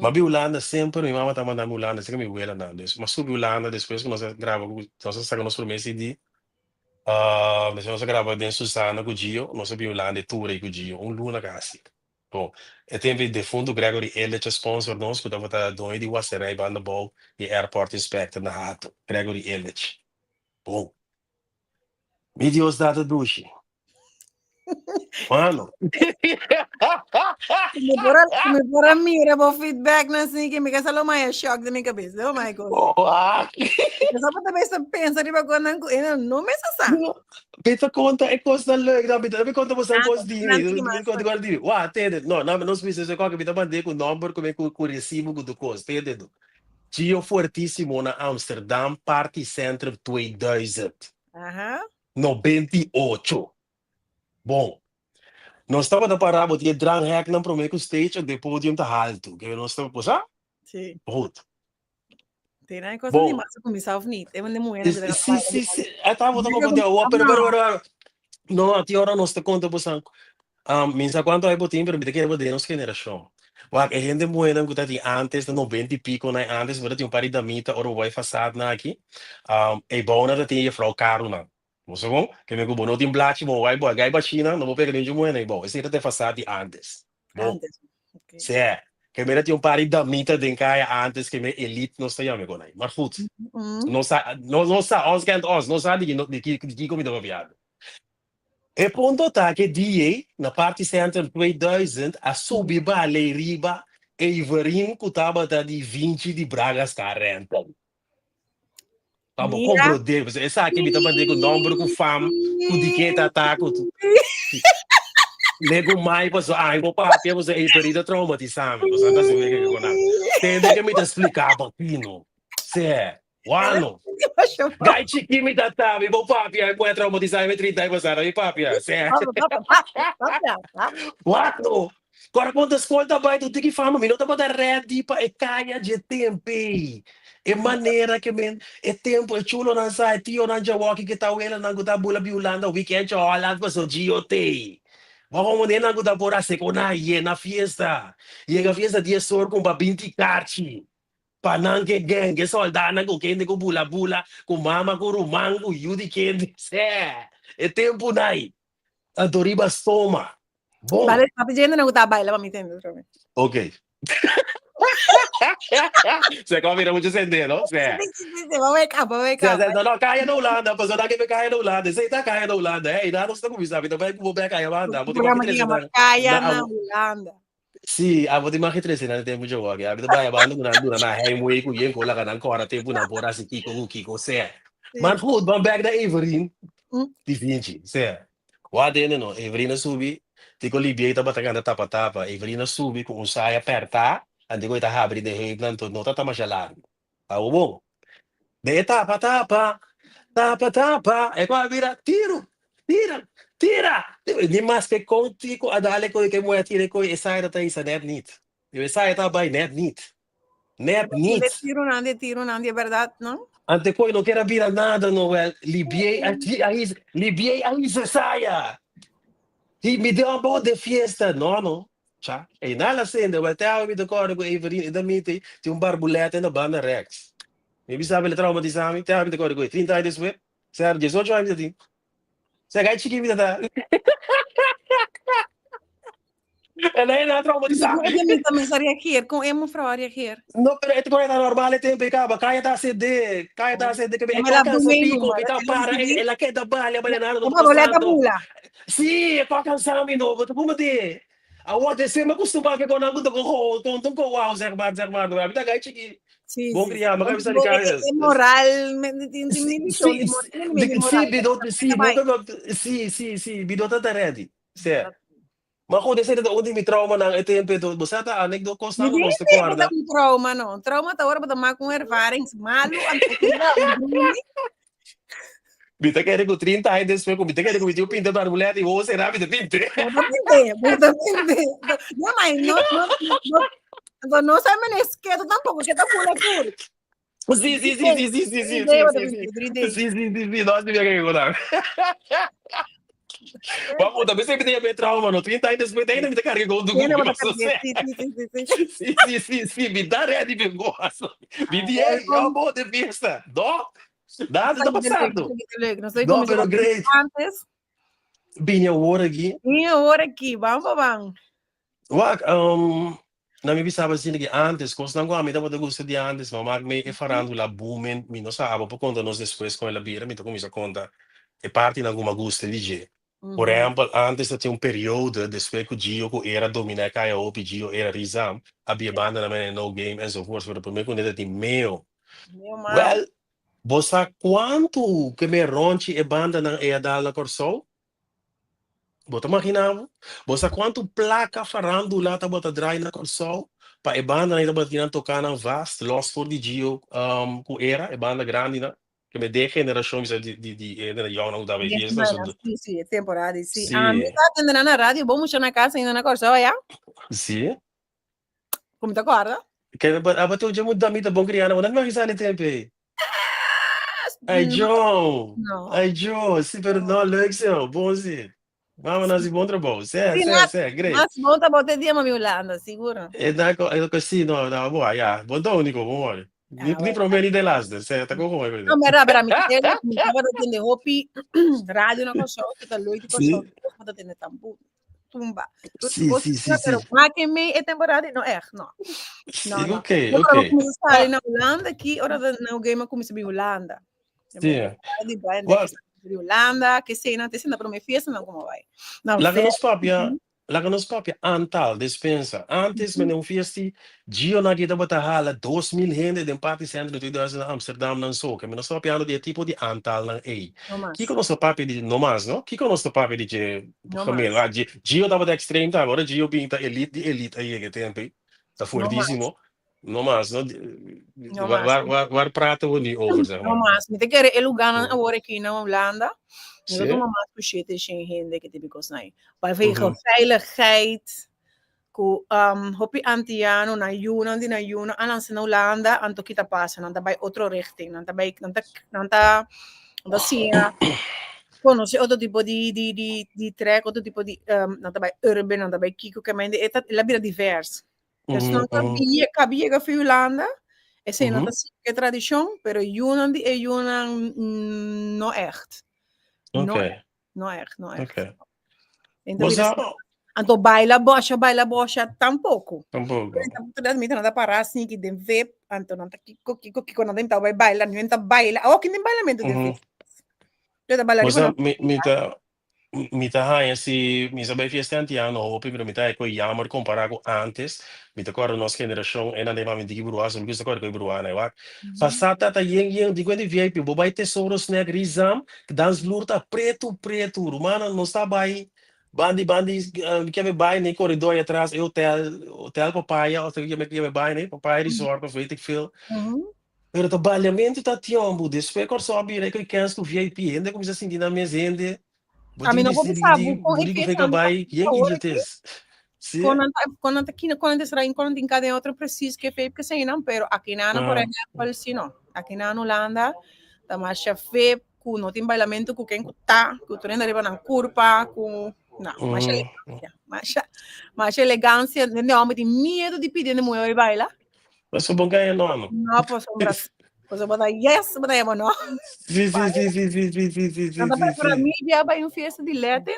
Mas vi Holanda sempre, minha mama tá mandando Holanda, sei que me huela nada, mas subi Holanda depois que nós grava, nós sacamos por mês CD. Nós gravamos dentro Susana com o Gio, nós Holanda tour com o Gio, luna kasi. Bom, e tem de fundo Gregory Ellich sponsor nós, que estava doido de Wasserai banda ball e airport inspector na rato, Gregory Ellich. Bom, me Deus data duche. Mano. Me bora mira po feedback na assim que me casa lo mais shock da minha cabeça. Oh my god. Só para também você pensa de bagulho não me sasa. Beta conta é coisa leuk, dan beta conta você Ah, coisa de nanti mim, mas. conta agora de mim. Uau, entende? Não, não se precisa qualquer beta mandei com o número como é que o recibo do costo, entende? Tio fortíssimo na Amsterdam Party Center 2000. Aham. 98. Bom, nós estava na parada, tinha drang hack na primeiro stage, de podium tá alto, que nós estava posar? Sim. Goed. Tem na coisa de Bom, massa com missa of niet. É uma mulher que sim, estava com pero não, tinha hora nós te conta posar. Minsa quanto hay botín, pero mira que era de nossa geração. Wak, a gente moeda que tá antes de 90 e pico, né? Antes, mas tinha um par de mita, ou vai façade na aqui. E bom, nada tinha frau Carona. Você bom? Que me cubo, não tem black, bom, vai boa, gai China, não vou pegar nenhum moeda, bom. Esse era de façade antes. Bom, Antes. Okay. se é. Que me tinha um par de mita de caia antes que me elite não sei onde agora. Mas goed, não sabe, não sabe, os can't os, não sabe de que comida vai viado. E ponto tá que dia, na parte center 2000, a subir ba lei riba, e Iverin cutaba da de 20 de Bragas 40. Tá bom, Mira. compro dele, essa aqui me tá mandando o número com fam, com de quem tá com nego mais, mas ai, vou para ter você Iverin da traumatizado, você anda se vê que não. Tem que me explicar, Pino. Se é, uano. Gai chiqui me tá, vou papi, aí pode traumatizar, me 30 anos, aí papi, se é. Uano. Agora, quando as contas vai do que fama, não tá para ready para e caia de tempo. É maneira que men, é tempo, é chulo na sai, tio na jawaki que tá ela na guta bula biulanda, weekend chola, mas o GOT. Vamos nem na guta por a secona e na fiesta. E a fiesta dia sor com 20 carti. Panangke gang, que soldana com quem com bula, com mama, com rumang, com yudi quem, é tempo nai. A Doriba Stoma. Bom. Vale, papi gente não tá baila para me entender. Ok. Você combina muito acender, não? Vai cá. Não, caia na Holanda, mas não que caia na Holanda. Você tá caia na Holanda, é? Não está com isso, então vai com o Beca aí, Holanda. O programa que chama Caia na Holanda. Sim, a vou te marcar 13 na tempo de jogo. A vida vai abando na highway com yen com lá na cora tempo na bora se kiko se. Mas goed, van back da Everin. Die vinci, se. Wat dene no, Everina subi. Tico libie tá bataganda tapa. Everina subi com saia apertar. Andi ko ita habri de hei nan to nota tama jalan. Au bom. De tapa. E qua vira tira. Ni mas que contigo adale ko que moe tire ko e saia da isa net niet. E saia tá by net niet. Net niet. Tiro não, é verdade, não? Ante poi non era vira nada, no libiei aí se saia. E me deu uma boa de fiesta, não. Tchá. E nada assim, eu até me decordo com Everin, e da mite, tinha barbulete na banda Rex. Me bisava ele traumatizar, até me decordo com 30 anos depois, certo, 18 anos assim. Você gai chique vida da. Ela é na traumatizar. Eu também estaria aqui, com emo fraria aqui. Não, pero ito ko na normal tempo icaba, kaya ta CD que me toca sa pico, kita para ela que da balha banana no passado. Sì, qua cansami no, but pumati. Awat esse me costuma que quando eu tô tonto com wow, zermar, a vida gai chiqui. Sim. Bom criar, mas vai sair cara. É moral, Sì, bidota ta ready. Sì. Ma kung desa da undi mi trauma ng tempo do, basta ta anekdo ko sa Hindi, gusto ko arda. Hindi trauma, no. Trauma ta ora ba com ervaring malu ang Bita que com 30 anos depois, com bita que com o pinta para mulher e você será bita pinte. Buta pinte. Não, mas não sabe nem esquerdo tampoco, que tá pula pura. Sì, nós devia que agora. Vamos, também sempre tem a ver trauma, no 30 anos depois ainda me tá carregando do Google. Sim, me dá ré de vergonha. Me dei uma boa de festa. Não? Nada tá passando. Não, pero great. Binha hora aqui. Vamos. Wag, na mi bisaba assim que antes, coisa não a mim tava de gosto de antes, mas me e farandula booming, me não sabe, por conta nós depois com ela bira, me tô começa a conta, e parte na alguma gosto de je. Por Uhum. exemplo, antes tinha período, depois que o Gio que era dominar Kaya ou Gio era Rizam, havia banda na minha no game enzovoort. Voor de primeiro quando ele tinha meu. Meu mal. Well, você quanto que me ronche e banda na e dar na Corsol? Bota imaginava? Você quanto placa farandula tá bota dry na Corsol? Pa e banda na bota tinha tocar na vast, lost for de Gio, que era e banda grande na que me de geração de na Jona não dava Yes, fiesta, mana, sim, sim, é temporada, sim. A minha sim, tá atendendo na rádio, vamos na casa ainda na Corsa, olha, sim. como te acorda? Kaya ba abato diyan mo dami ta bong kriana mo nan makisali tempe. Ay Não, Joe! não. Ay Joe, si pero no leuk zo, bom si. Mama na si bom trabalho. Sim, Great. mas bom, tá bom, tem dia, mami, Holanda, seguro. E da ko ay ko si no na boa ya. Bom to ni ko mo. Ni Ah, ni bueno. promeni de las de se ta ko ko Não, ko. mas mim, me tava atendendo hopi, rádio na Corsa, que tá loito Corsa, Si, depois tá atendendo tambu, tumba. si, si, si, Pero si. mas que me é temporada, não é, não. Não, Si, não. okay, Eu quando okay. começar ali Ah, na Holanda, aqui, hora da no game eu comecei a Holanda. si. De banda que Well, está de Holanda, que sei, não tem sendo para minha festa, não como vai. Não, Laga festa. nos papia, laga nos papia antal dispensa. Antes men um fiesti, Gio na kita bata hala 2.000 gente de party center de 2000 Amsterdam nan so. Que nos papia ano de tipo de antal nan ei. Não Kiko mais. nos papia de no mais, no? Kiko nos papia de je Não gemeen. mais. Gio tava de extreme tá agora Gio pinta elite de elite aí que tempo. Tá Não mais. fortíssimo. No mais, no? Não mais. Waar praten we nu over, zeg Não maar? mais. Me tem que ir lugar Mm. agora aqui na Holanda. Eu tô Zie? uma mais puxeta sem gente que tipo coisa aí. Vanwege Mhm. veiligheid. Ku hopi antiano na yuna di na yuna alang sa Holanda anto kita pasa nanta by otro richting nanta sia conosce otro tipo di trek otro tipo di nanta by urban nanta by kiko che mende la vida divers dus non cabia che fi Holanda e se nanta sia tradition pero yuna di e yuna no echt no Okay, echt no echt no echt okay. então vida Bosa, anto baila bocha tampouco. tampoco. Tudas mita nada parar assim que dem vape, anto nanta kiko nada imta vai baila, nenta baila. Oh, que nem bailamento de Mhm. festa. Tuda bailar Bosa, na mita haya si misa bai fiesta antiano o primero mita é coi jammer comparar com antes mita agora nossa geração é na leva me digi bruas não gusta agora coi bruas né wa passata tá yeng digo de VIP bobai tesouros né grisam que dans lurta preto rumana não está bai bandi que me bai nem corredor aí atrás é hotel papaya ou que me bai né papaya resort of weet ik veel. Pero trabalhamento tá tiombo despe cor sobe né que quer que VIP ainda começa a sentir na minha gente. A mim Budi não vou pensar, di com e budi festa fica anda bai yang hora aqui. idiotes. Sim. Quando aqui quando será em quando em cada outro preciso que vape que sei não, pero aqui na por exemplo, se não. Aqui na Holanda, tá mais vape com não tem bailamento com quem tá, com tu ainda leva na curva, com não, mais elegância. Mais elegância, não, mas tem medo de pedir de mulher baila. Mas foi bom ganhar não. No, pues hombre, pues botar yes, botar no. Sim. Nada para mim já vai um fiesta de leite.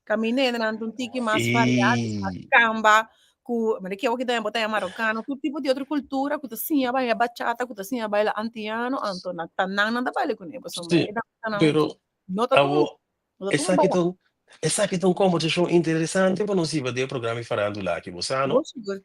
Caminhei durante um tique mais variado, E camba, com, mas que é o que tem botar marocano, todo tipo de outra cultura, que assim vai a bachata, que assim vai a antiano, antona tanan nada baile com ele, pues hombre, sim, pero não tá tudo, avo não tá tudo essa que tão conversação interessante para nós ir ver programa falando lá que você não. baile.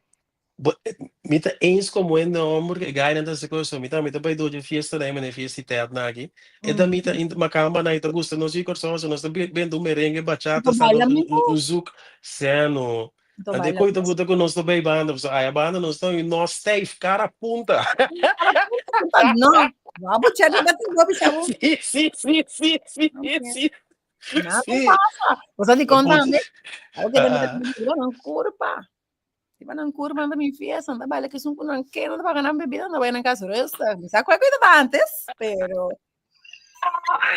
Mita eens como é não porque ganha nessa coisa mita vai do de fiesta daí mas fiesta terra na aqui e da mita in macamba na ita gusta nós ir corso nós bem do merengue bachata Então sabe baila o zouk seno então ade baila coita buta com nós também banda so a banda nós estão e nós stay cara a punta não, vamos tirar de bater gobi, sabe? sim Nada sim passa. Você te conta, putz né? Algo que me tá não curva. Tipo, não curva, anda me fiesta, anda baila que são com não quer, não paga na bebida, anda vai na casa resta. Me sabe qual coisa antes, pero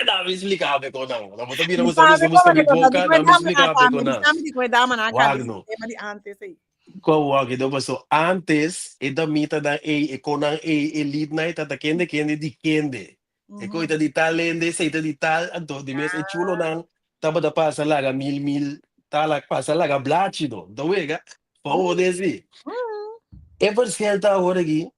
não me explicava com não vou também me não sabe mostrar como minha de coisa de boca não me coisa na explicava com cama, me não sabe de coisa na cabeça, Wagner tema de antes aí. Kau que passou antes e da mita da e konan e elite na ita da kende di kende e coita di tal lende se ita di tal anto di mes e chulo nang taba da pasa laga mil tala pasa laga blachido do wega pa o desi ever skelta agora aqui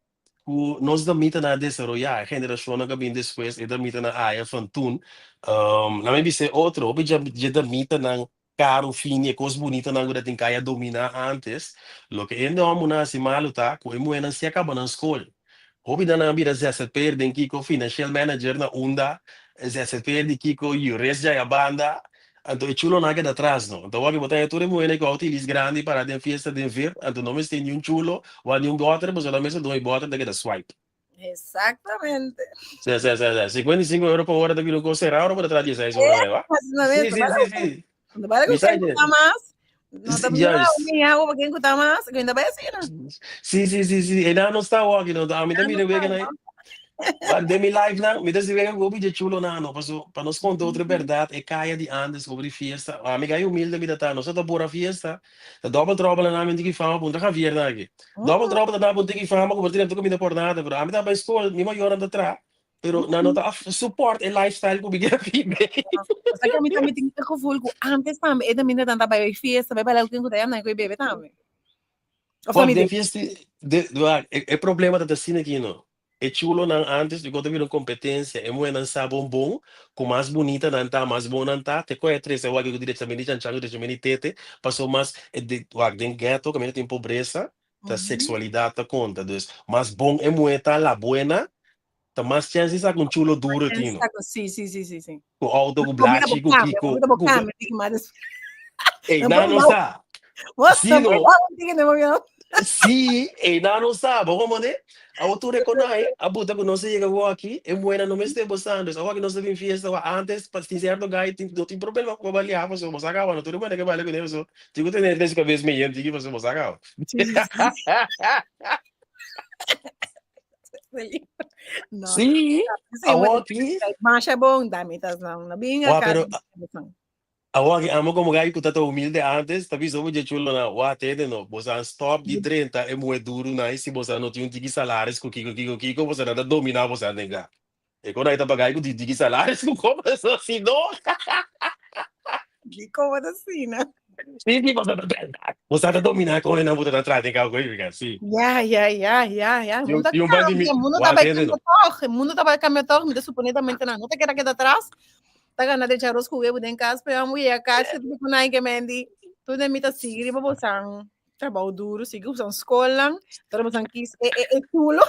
nós da mita na desarrollar, a geração que vem depois, e da mita na área van toen, na minha visão, outro, o já da mita na caro, fino, e coisa bonita na agora tem que dominar antes, lo que ainda vamos na se maluta, com o não se acaba na escola. Hobby dan aan bieden 60 denk ik, of financial manager na unda, 60 di kiko, you res já a banda, então é chulo naga da trás, não. Então, aqui botar tudo muito que utiliza grande para a fiesta de ver, então não me tem um chulo, ou nenhum bota, mas eu mesa dois bota da swipe. Exatamente. 55 euros por hora da vila com será, ou para trás de 6 horas, vai? Sim, Sim. Não vai Me sai de... mais. Não está melhor, Yes. minha água para quem custa mais, que ainda vai assim, né? Sim. E não está walking, não. A mim também vem que de mi live na, mi desi vega gobi de chulo na no, para nós contar outra verdade, é caia de antes sobre fiesta. A amiga é humilde mi data, nós tá pura fiesta. Da double trouble na mente que fama punta Javier na aqui. Double trouble na punta que fama, como tem comida por nada, pero a mim tá para escola, mi maior anda atrás. Pero na nota support e lifestyle ko bigyan fibe. Sa kami também tem que reful ko antes também, é também tanta para fiesta, vai para o que eu na ko bebê também. Pô, de fiesta, é problema da cena aqui não. É chulo não antes de quando viram competência, é muito não sabe bom, com mais bonita não tá, mais bom não tá, te coe três, eu acho que diretamente já chango diretamente tete, passou mais de tem ghetto, que tem pobreza, da sexualidade tá conta, dus, mais bom é muito tá la buena, tá mais chances a com chulo duro aqui não. Sim. Com auto com blachi, com kiko. Ei, não sabe. Sim, não. Sim, e não sabe, como né? A altura que nós, a buta que nós chega aqui, é buena no mês de bostando, só que nós temos fiesta antes, para ter certo gai, não tem problema com avaliar, mas vamos acabar, não tudo bem que vale com isso. Digo, tem esse cabeça meio antigo, mas vamos acabar. Sim, mas é bom, dá-me, tá não, bem a cara. Agora, amo como gai que tá humilde antes, tá visto muito chulo na, o até de no, você stop de 30 é muito duro, né? Se você não tem um tiki salários com kiko, você não dominar você não tem. E quando aí tá pagai com tiki salários com como assim não? De como assim, né? Sim, você tá dominar com ele não você tá atrás tem algo aí, fica assim. Ya. Mundo tá vai caminhar todo, me suponetamente não te quer que atrás. Tá ganhando de arroz com o em casa, para a mulher casa, tudo com nai que mendi, tudo é mita sigri, para você trabalho duro, sigri usando escola, trabalho aqui é chulo.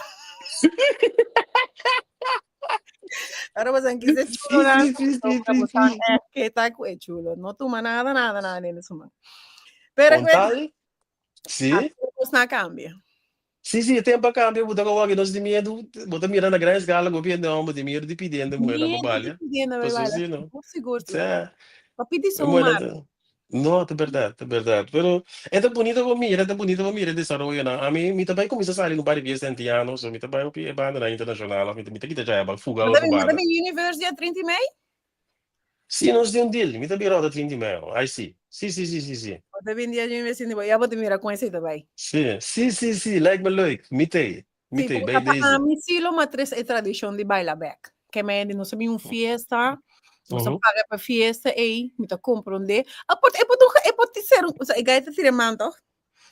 Trabalho aqui é chulo, trabalho que tá com é chulo, não toma nada nisso, mano. Pero sim, não cambia. Sim, tempo cambia, botar com alguém nós de medo, botar mirando na grande escala, governo não, botar medo de pedindo, moeda babalha. Não seguro. Para pedir só não, é verdade. Pero é bonito para mim, desarrollo na. A mim também começa a sair no bar de 20 anos, so me também é banda na internacional, me kita já é fuga para banda. Também University a 30 e meio? Sim, nós temos deal, me também roda 30 e meio, aí sim. Sim. Você vem de universidade, já vou te mirar com esse também. Sim, like me leuk, mitei, bem desde. A mim sim, uma tradição de bailar back, que me não sabe festa. Você paga para festa e me tá compreender. Pode ser o gaita tira manto.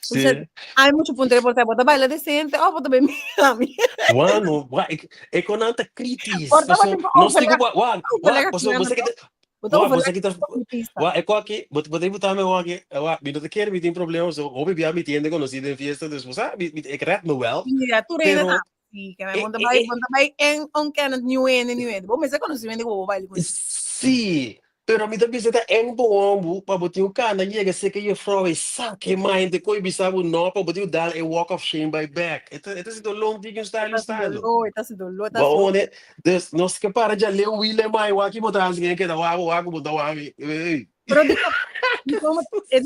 Sim. Há muito ponto por ter bota baila decente, ou bota bem mami. Mano, é com tanta crítica. Não sei você que tá é qualquer, botei botar meu aqui, me não quer me tem problemas, ou bebia me entende quando se tem festa, dus você ik red me wel. Tu reina sim, que me manda vai em canon new end. Bom, mas é quando se vende o baile. Sim. Pero mi também está em bom para botar o cana chega se que eu falo saque mais de coi bisabo não para botar o dar a walk of shame by back. Eta se do long vegan style. Eta se do lo. Bom, né? Dus nós que para já leu William mai o aqui botar assim que da o botar o ami. Pero como é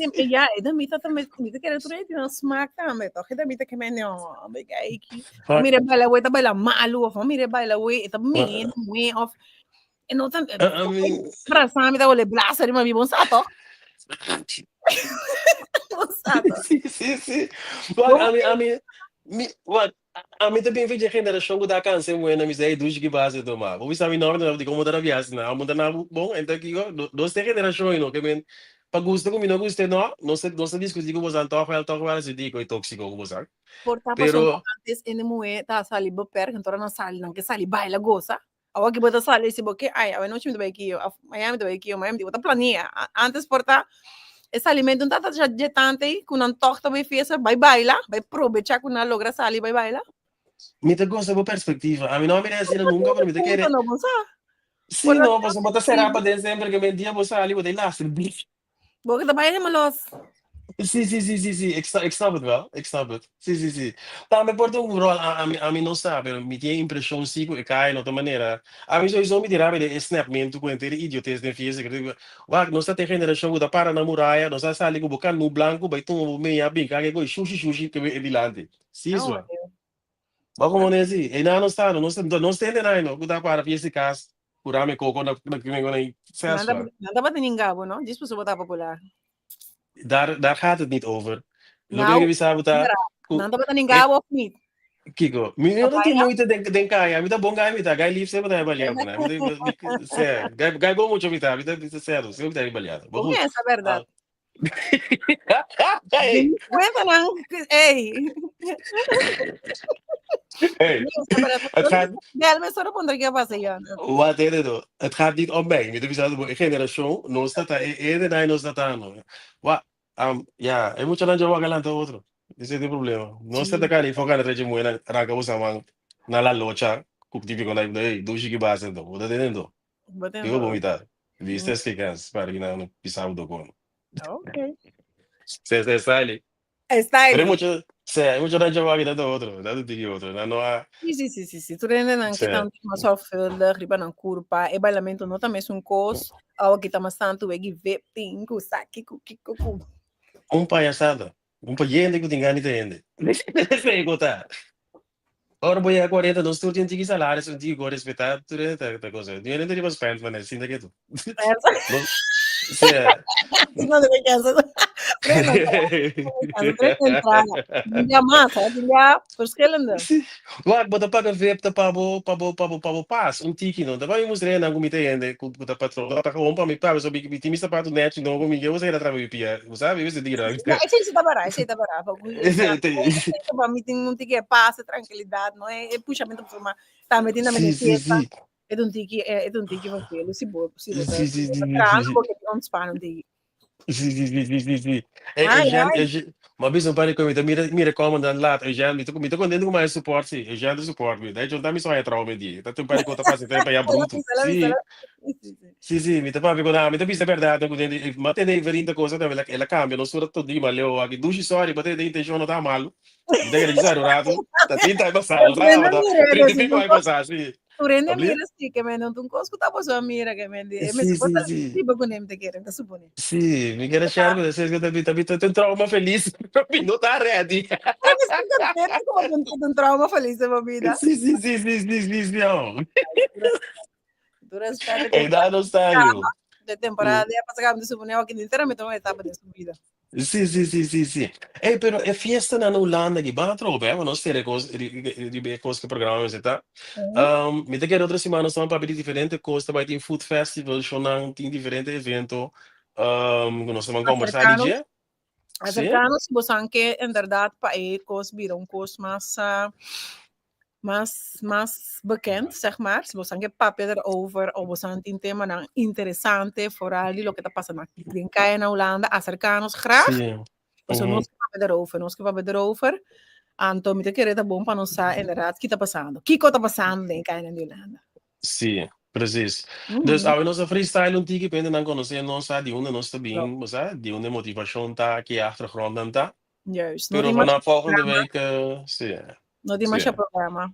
da mita também comida que era tudo de não smack também, toque da mita que me não, bega aí que mire baila we tá baila malu, mire baila we, eta me of e não também para sabe da ole blasa de mami bom sato. Sim. A mim também vejo a geração da canção buena, mas aí dos que base do mar. Vou saber não de como dar a viagem, não, muda não bom, então aqui nós tem geração não que men pag gusto ko, gusto, no? No sa discutir ko bosan, toch wel, si di ko toxico ko bosan. Porta passou Pero, antes in moe ta sali bo per kantora na sali nang ke sali baila goza. Awa que bota sali si boke ai awa no chimi do baikio, Miami do baikio, Miami bota plania. Antes porta esse alimento não tá já jetante com um torta bem fiesta, vai baila, vai aproveitar com na logra sali vai baila. mi te gusta po perspectiva. A mí no me decir nunca, pero mi te Puta quiere. no bonsa. Sí, no, pues bota será para diciembre que me día vos sali, bota last. Boke da baila malos. Sim, ik snap het wel. Ik snap het. Sim. Tá, mas pode um rol, a mim não sabe, me tem impressão sim que cai de outra maneira. A mim só me dirá, ele snapmento com inteiro idiotez de fies, que digo, wa, nós tem geração que da para na muralha, nós está ali com o bocal no branco, vai tu meia bica que go xuxi que é dilante. Sim, isso. Oh, Mas como é assim? E não tem nada, não, que dá para fies caso. Curame coco na que me gona nada, sucesso. nada ba tiningabo, no? Diz po bota popular. Daar gaat het niet over. Lo Now, que we saben tá, nada ba tiningabo of meat. Kiko, menino tem muito de caia, me dá bom gai, me dá gai livre sempre dá baleado, né? Gai bom muito me dá certo, sempre dá baleado. Como é essa verdade? Hey, Cuenta lang, hey. hey, het gaat, Deel me solo pondré que pase ya. wat is het dan? Het gaat niet om mij, met de bizarre generação, não está tá, daí não está tá, não. Wa, ja, é muito longe o galante outro. Esse é o problema. Não está tá cara, focar na rede moeda, raga o samang, na la locha, kuk típico na ibda, do shiki base então, o da dentro. Eu vou vomitar. Viste as que cas, para que não pisar do cono. Ok. Se sai. Está Pero aí. é muito longe o vida do outro, da do tiki outro, não há. Sim. Tu rende nan que tanto mais sorfelde, riba nan curpa, e bailamento não também é cos, ao que tá mais tanto e give tingo, saque kiko. Palhaçada. Palhende que tem ganho de rende. Sei gota. Ora boy a 40 não estou tendo que salário, se não digo respeitar, tu é tá coisa. Dinheiro não devo spend, mas assim daqui tu. Não, se Não deve cansar. Tinha massa, tinha verschillende. Wag, bota paga vep ta pabo pas, tiki no. Daí eu mostrei na comida ainda com o patrão. Tá com para me paga sobre que time sapato net, não comigo, eu sei da trabalho pia. Sabe, você dirá. Esse tá bará. Para mim tem um tique é paz, tranquilidade, não é? É puxamento por uma. Tá metendo na minha fiesta. É um tique vacilo, se boa, possível. Porque não dispara um tique. Sim. Mas bisogna fare come mi raccomando laat Eugênio, mi tô contando com mais suporte, sim. Eugênio suporte me. Daí juntar mi só entra o meio. Tá tu pare conta faz tempo para bruto. Sim, mi tá para ver mi tá vista verdade, eu contendo, mas tem verinda coisa da ela cambia, não sura todo dia, mas eu aqui duas histórias, mas tem intenção não tá mal. Mi dai registrare un rato, tá tinta passare, brava, da 35 vai passar, sim. Turende mira sì che me non tu cosco ta posso mira che me di me supporta tipo con nem te querem te supone. Sì, mi quero certo de vocês que tá um trauma feliz, não tá ready. Mas que como um trauma feliz da vida. Sim, ó. Durante a Ainda não saiu. de temporada de passar de supone que inteiramente uma etapa de sua vida. Sì. Però è fiesta na Holanda che va trobe, ma non stere cose di cose che programma se tá. Mi te quero outra semana só para abrir diferente coisa, vai ter food festival, show tem diferente evento. Nós vamos conversar de Acercarnos, vos anche in verdad pa cos viram cos mais bekend, zeg maar. Se você quer papo erover, ou você tem um tema interessante, vooral o que está passando aqui na Holanda, acercar-nos graag. Então, nós que papo erover, então, me querer tá bom para nós saber, inderdaad, o que está passando. O que está passando em Holanda? Sim, precies. Dus als we onze freestyle een tiki vinden, dan kunnen ze ons die onder ons te bingen, die onder motivatie tá, que achtergrond dan tá. Juist. Pero vanaf volgende week, sim. Não tem mais programa.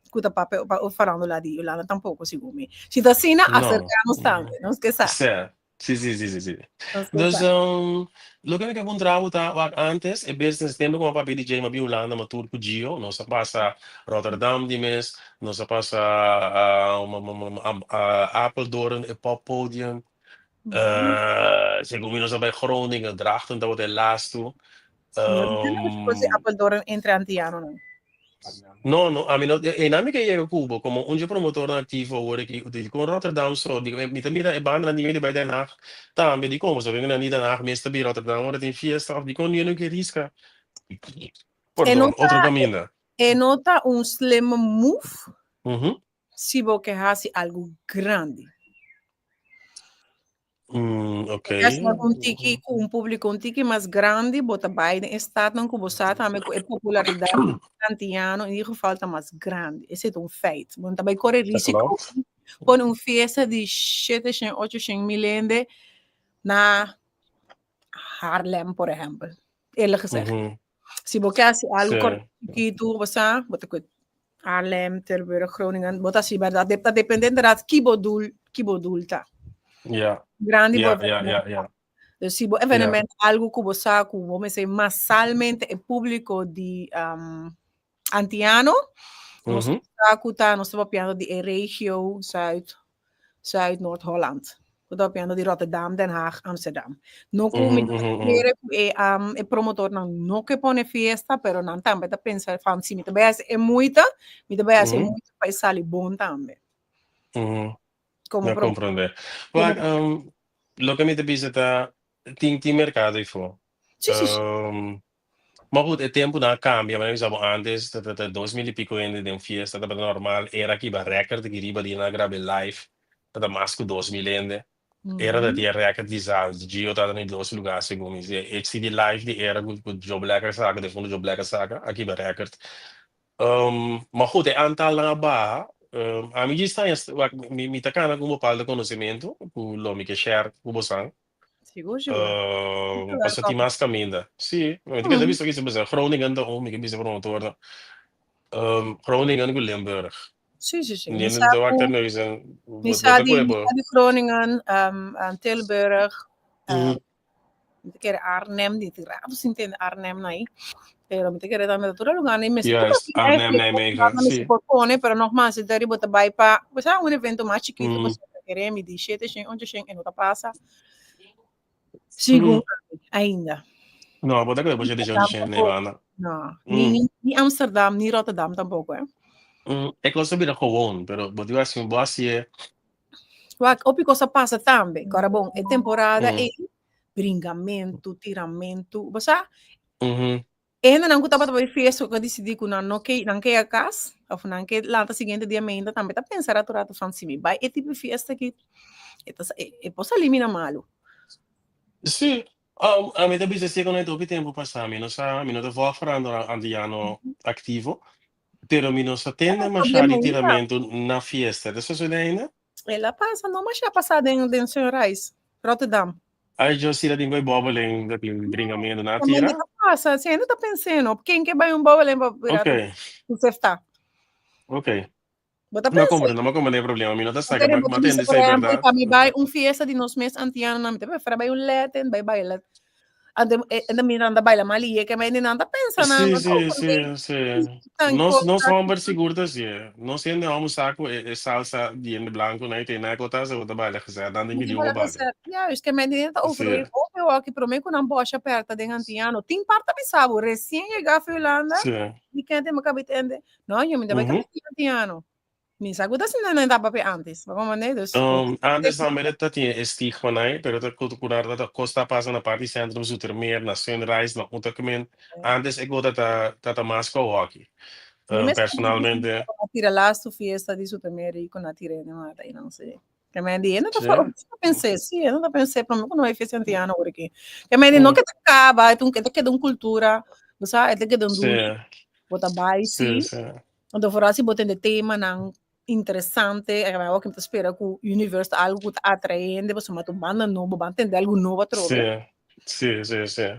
Escuta papel o farando lá de Holanda tampouco segumi. Se tá assim, acercamos também, não esqueça. Sim. Dus lo que me encontrava tá antes é business tempo com a papel DJ ma Holanda ma tour com Gio, nós passa Rotterdam die mes, nós passa Apeldoorn e pop podium. Segumi nós bij Groningen, Drachten, dat wordt helaas toe. Apeldoorn entre Antiano, não? No, a mí no, en que llega a Cuba, como un promotor activo, hoor ik con Rotterdam, zo, mira, e baan niet bij Den Haag, dan die komen zo, niet Den Haag, meestal bij Rotterdam, wordt in fiesta, of die kon je nu keer riska. Perdón, otro camino. Nota un slim move Mhm. si vos quejas algo grande. Ok. Um público um tiki mais grande, bota Biden está não como está também com a popularidade antiano, em geval está mais grande. Esse é um feito. Bom, também corre Dat risco klopt. por uma festa de 700, 800 miljoen na Harlem, por exemplo. Eerlijk gezegd. Se você quer algo que tu você bota com Harlem, Tilburg, Groningen, bota assim, verdade, está dependendo da que bodul tá. Ja. Grande Ja. Dus se o evenemento algo que você vamos dizer massalmente é público de antiano, nós estamos falando de regio Zuid-Noord-Holland. Estamos falando de Rotterdam, Den Haag, Amsterdam. Não como é promotor não que põe festa, pero não também tá pensando fan se me também é muito para sair bom também. Como compreender. Maar lo que me te dice está tem mercado aí fora. Maar goed, het tempo na cambia, maar we antes, dat 2000 e pico in de fiesta, dat normal, era que iba record que iba die na grabe live, dat mais que 2000 ende. Era dat die record die zaal, de Gio dat in dois lugares, como me dizer, ik zie die live die era goed job lekker zaken, de vonden job lekker zaken, aqui iba record. Maar goed, het aantal na ba, a mim está me tacana com bepaalde conhecimento, com lo me que share, com bosang. Passa ti mais caminho. Sim, ik heb visto que isso Groningen da ik heb visto promotor. Groningen com Limburg. Sim. Nem de wakker nu zijn. Misa di Groningen, Tilburg, keer Arnhem, die raar dus in Arnhem naí. Pero me te querer dar todo lugar nem me Juist, Arnhem, Nijmegen. Sim. Pero nogmaals, se der bota vai para, você é evento mais chiquito, você querer me dizer, onde chega, não tá passa. Segundo, ainda. Não, bota que depois deixa onde chega, Nederland. Não, nem Amsterdam, nem Rotterdam tampouco, Ik was er gewoon, pero wat eu assim, boa se o coisa passa também. Agora, bom, é temporada e bringamento, tiramento, você ainda não estava para festa, que eu decidi que não que a casa, ou não que lá no seguinte dia ainda também tá pensar a turata fancy vai é tipo festa que é posso eliminar malo. Sim. A mim também se quando eu tempo passar, mi não vou falando andiano ativo. Pero mi non s'attende a mangiare tiramento na fiesta. Adesso se lei ela passa, não, mas já passar dentro Sunrise, Rotterdam. Aí já se tem coi bobbeling daquele bringamento na tira. Ainda passa, você ainda tá pensando, quem que vai bobbeling para Ok. Você está. Ok. Bota Não compreendo problema. Mi non tá saca, mas atende sei verdade. Para mim vai fiesta de nós mesmos antianos, não me tem para vai Latin, vai bailar. Anda mirando baila malia que me não tá pensando. Sim. Nós vamos seguro assim. Nós ainda vamos saco salsa de branco, né? Tem na cota se outra baila que se dando em vídeo bobagem. Ja, is que me dentro over que para mim quando bocha aperta de antiano, tem parte bisabo, recém chegar a Holanda. E quem tem uma entender. Não, eu me dá bem antiano. Mi sa guda sin na daba pe antes. Vamos maneira dus. Antes também dat tinha estigma, né? Pero dat cultural dat costa passa na parte centrum Zoetermeer, na Sunrise, na Unterkemen. Antes ik wil dat mais hockey. Personalmente. Tira lá su fiesta de Zoetermeer e com a tira não tá aí não sei. Que me di, não tá falando, pensei, sim, não tá pensei para mim quando é festa antiano por aqui. Que me di não que acaba, então que te cultura, você é te queda bota bai, sim. Então for assim botando tema não interessante, o que me espera que o universo algo atraente, você mata banda novo, vai entender algo novo a troca. Sim.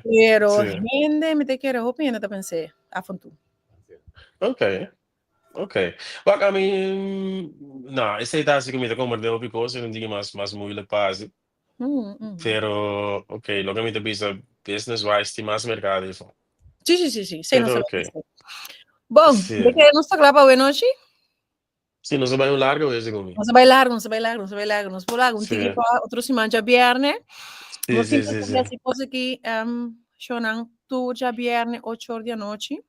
Pero gente me te quer roupa ainda tá pensei, a fundo. Ok. But I mean, nou, esse tá assim comigo como deu because eu não digo mais moeilijk quase. Pero, ok, lo que me te pisa business wise tem mais mercado isso. Sim, sei não ok. Bom, de que não está claro para hoje? Sim, não se vai largo esse comigo. Não se vai largo, nos por lá, tigre para outro semana já viernes. Sim. Se fosse que chonan tu já viernes 8 horas da noite.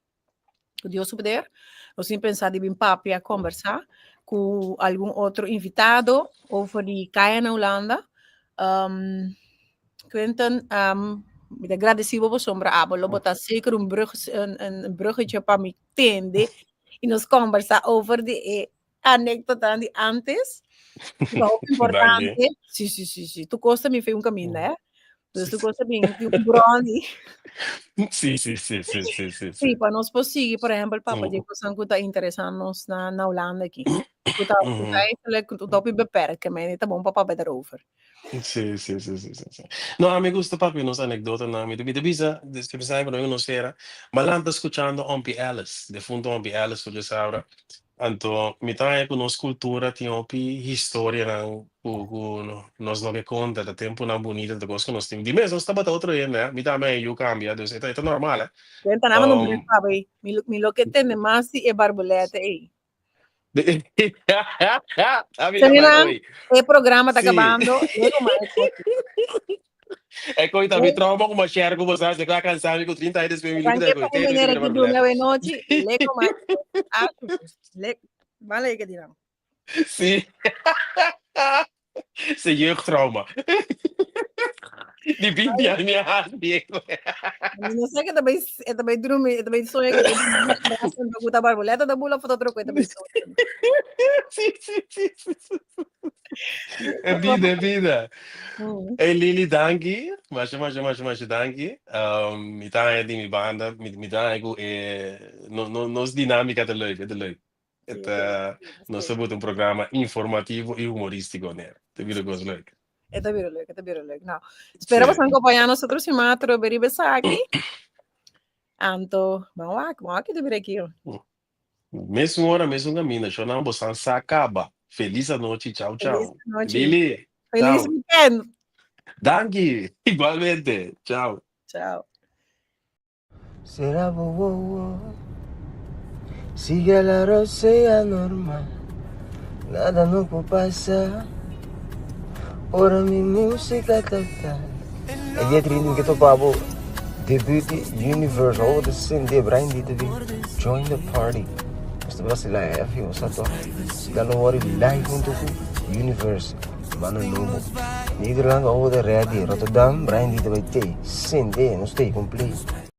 Que Deus poder. ou sem pensar de vir papi a conversar com algum outro invitado over die Kaya na Holanda. Quentin, met agradecido por sombra abolo, botar zeker een bruggetje para me entender e nos conversar over de anécdota de antes. Que é importante. Sim. Tu gosta me fez caminho, né? Tu gosta bem de brownie. Sim. Sim, para nós conseguir, por exemplo, papa, de coisa que está interessando na Holanda aqui. Tu tá eigenlijk, tu tá beperkt, mas tá bom para papa daarover. Sim. No, a me gusta papi nos anekdota na mi bisa, se pensai pero non era, ma l'anda escuchando Ompi Alice, de fundo Ompi Alice tu saura. Anto mi tae con nos cultura ti opi historia na nos no che conta da tempo na bonita da cose nos tim. Di me sono stato otro yen, mi ta me io cambia, dus è normale. Cuenta nada no break, papi. Mi lo que tiene más é barbolete aí. O programa tá acabando. Ecco, mi trovo come share con voi, se qua cansami con 30 anos per minuto da coite. Venere che dorme noci, lego mai. Vale che dirà. Sì. Se jeugdtrauma. Die biedt ja niet aan. Non sai che também dorme, também sonha que tá barboleta da bula foto troco também. Sì. È vida. E Lili danki, mas danki. Mi taai di mi banda, mi taai nos dinamica de leuk. Nós somos programa informativo e humorístico, né? Te vira coisa leuk. É tá viro leuk. Não. Espero você acompanhar nós outros cimatro, beribesa aqui. Anto, vamos aqui de vir aqui. Mesmo hora, mesmo caminho. Deixa eu não botar acaba. Feliz a noite, tchau. Lili. Feliz weekend. Danke, igualmente. Tchau. Será bobo. Sigue la rosa normal. Nada no puede pasar. Ora mi música total. E dia 30 que topavo debut Universe over the sin de Brian DTV. Join the party. Basta basta live yung sa to. Dalawari live untuk Universe. Mano novo. Nederland over the ready. Rotterdam Brian DTV. Sin de no stay complete.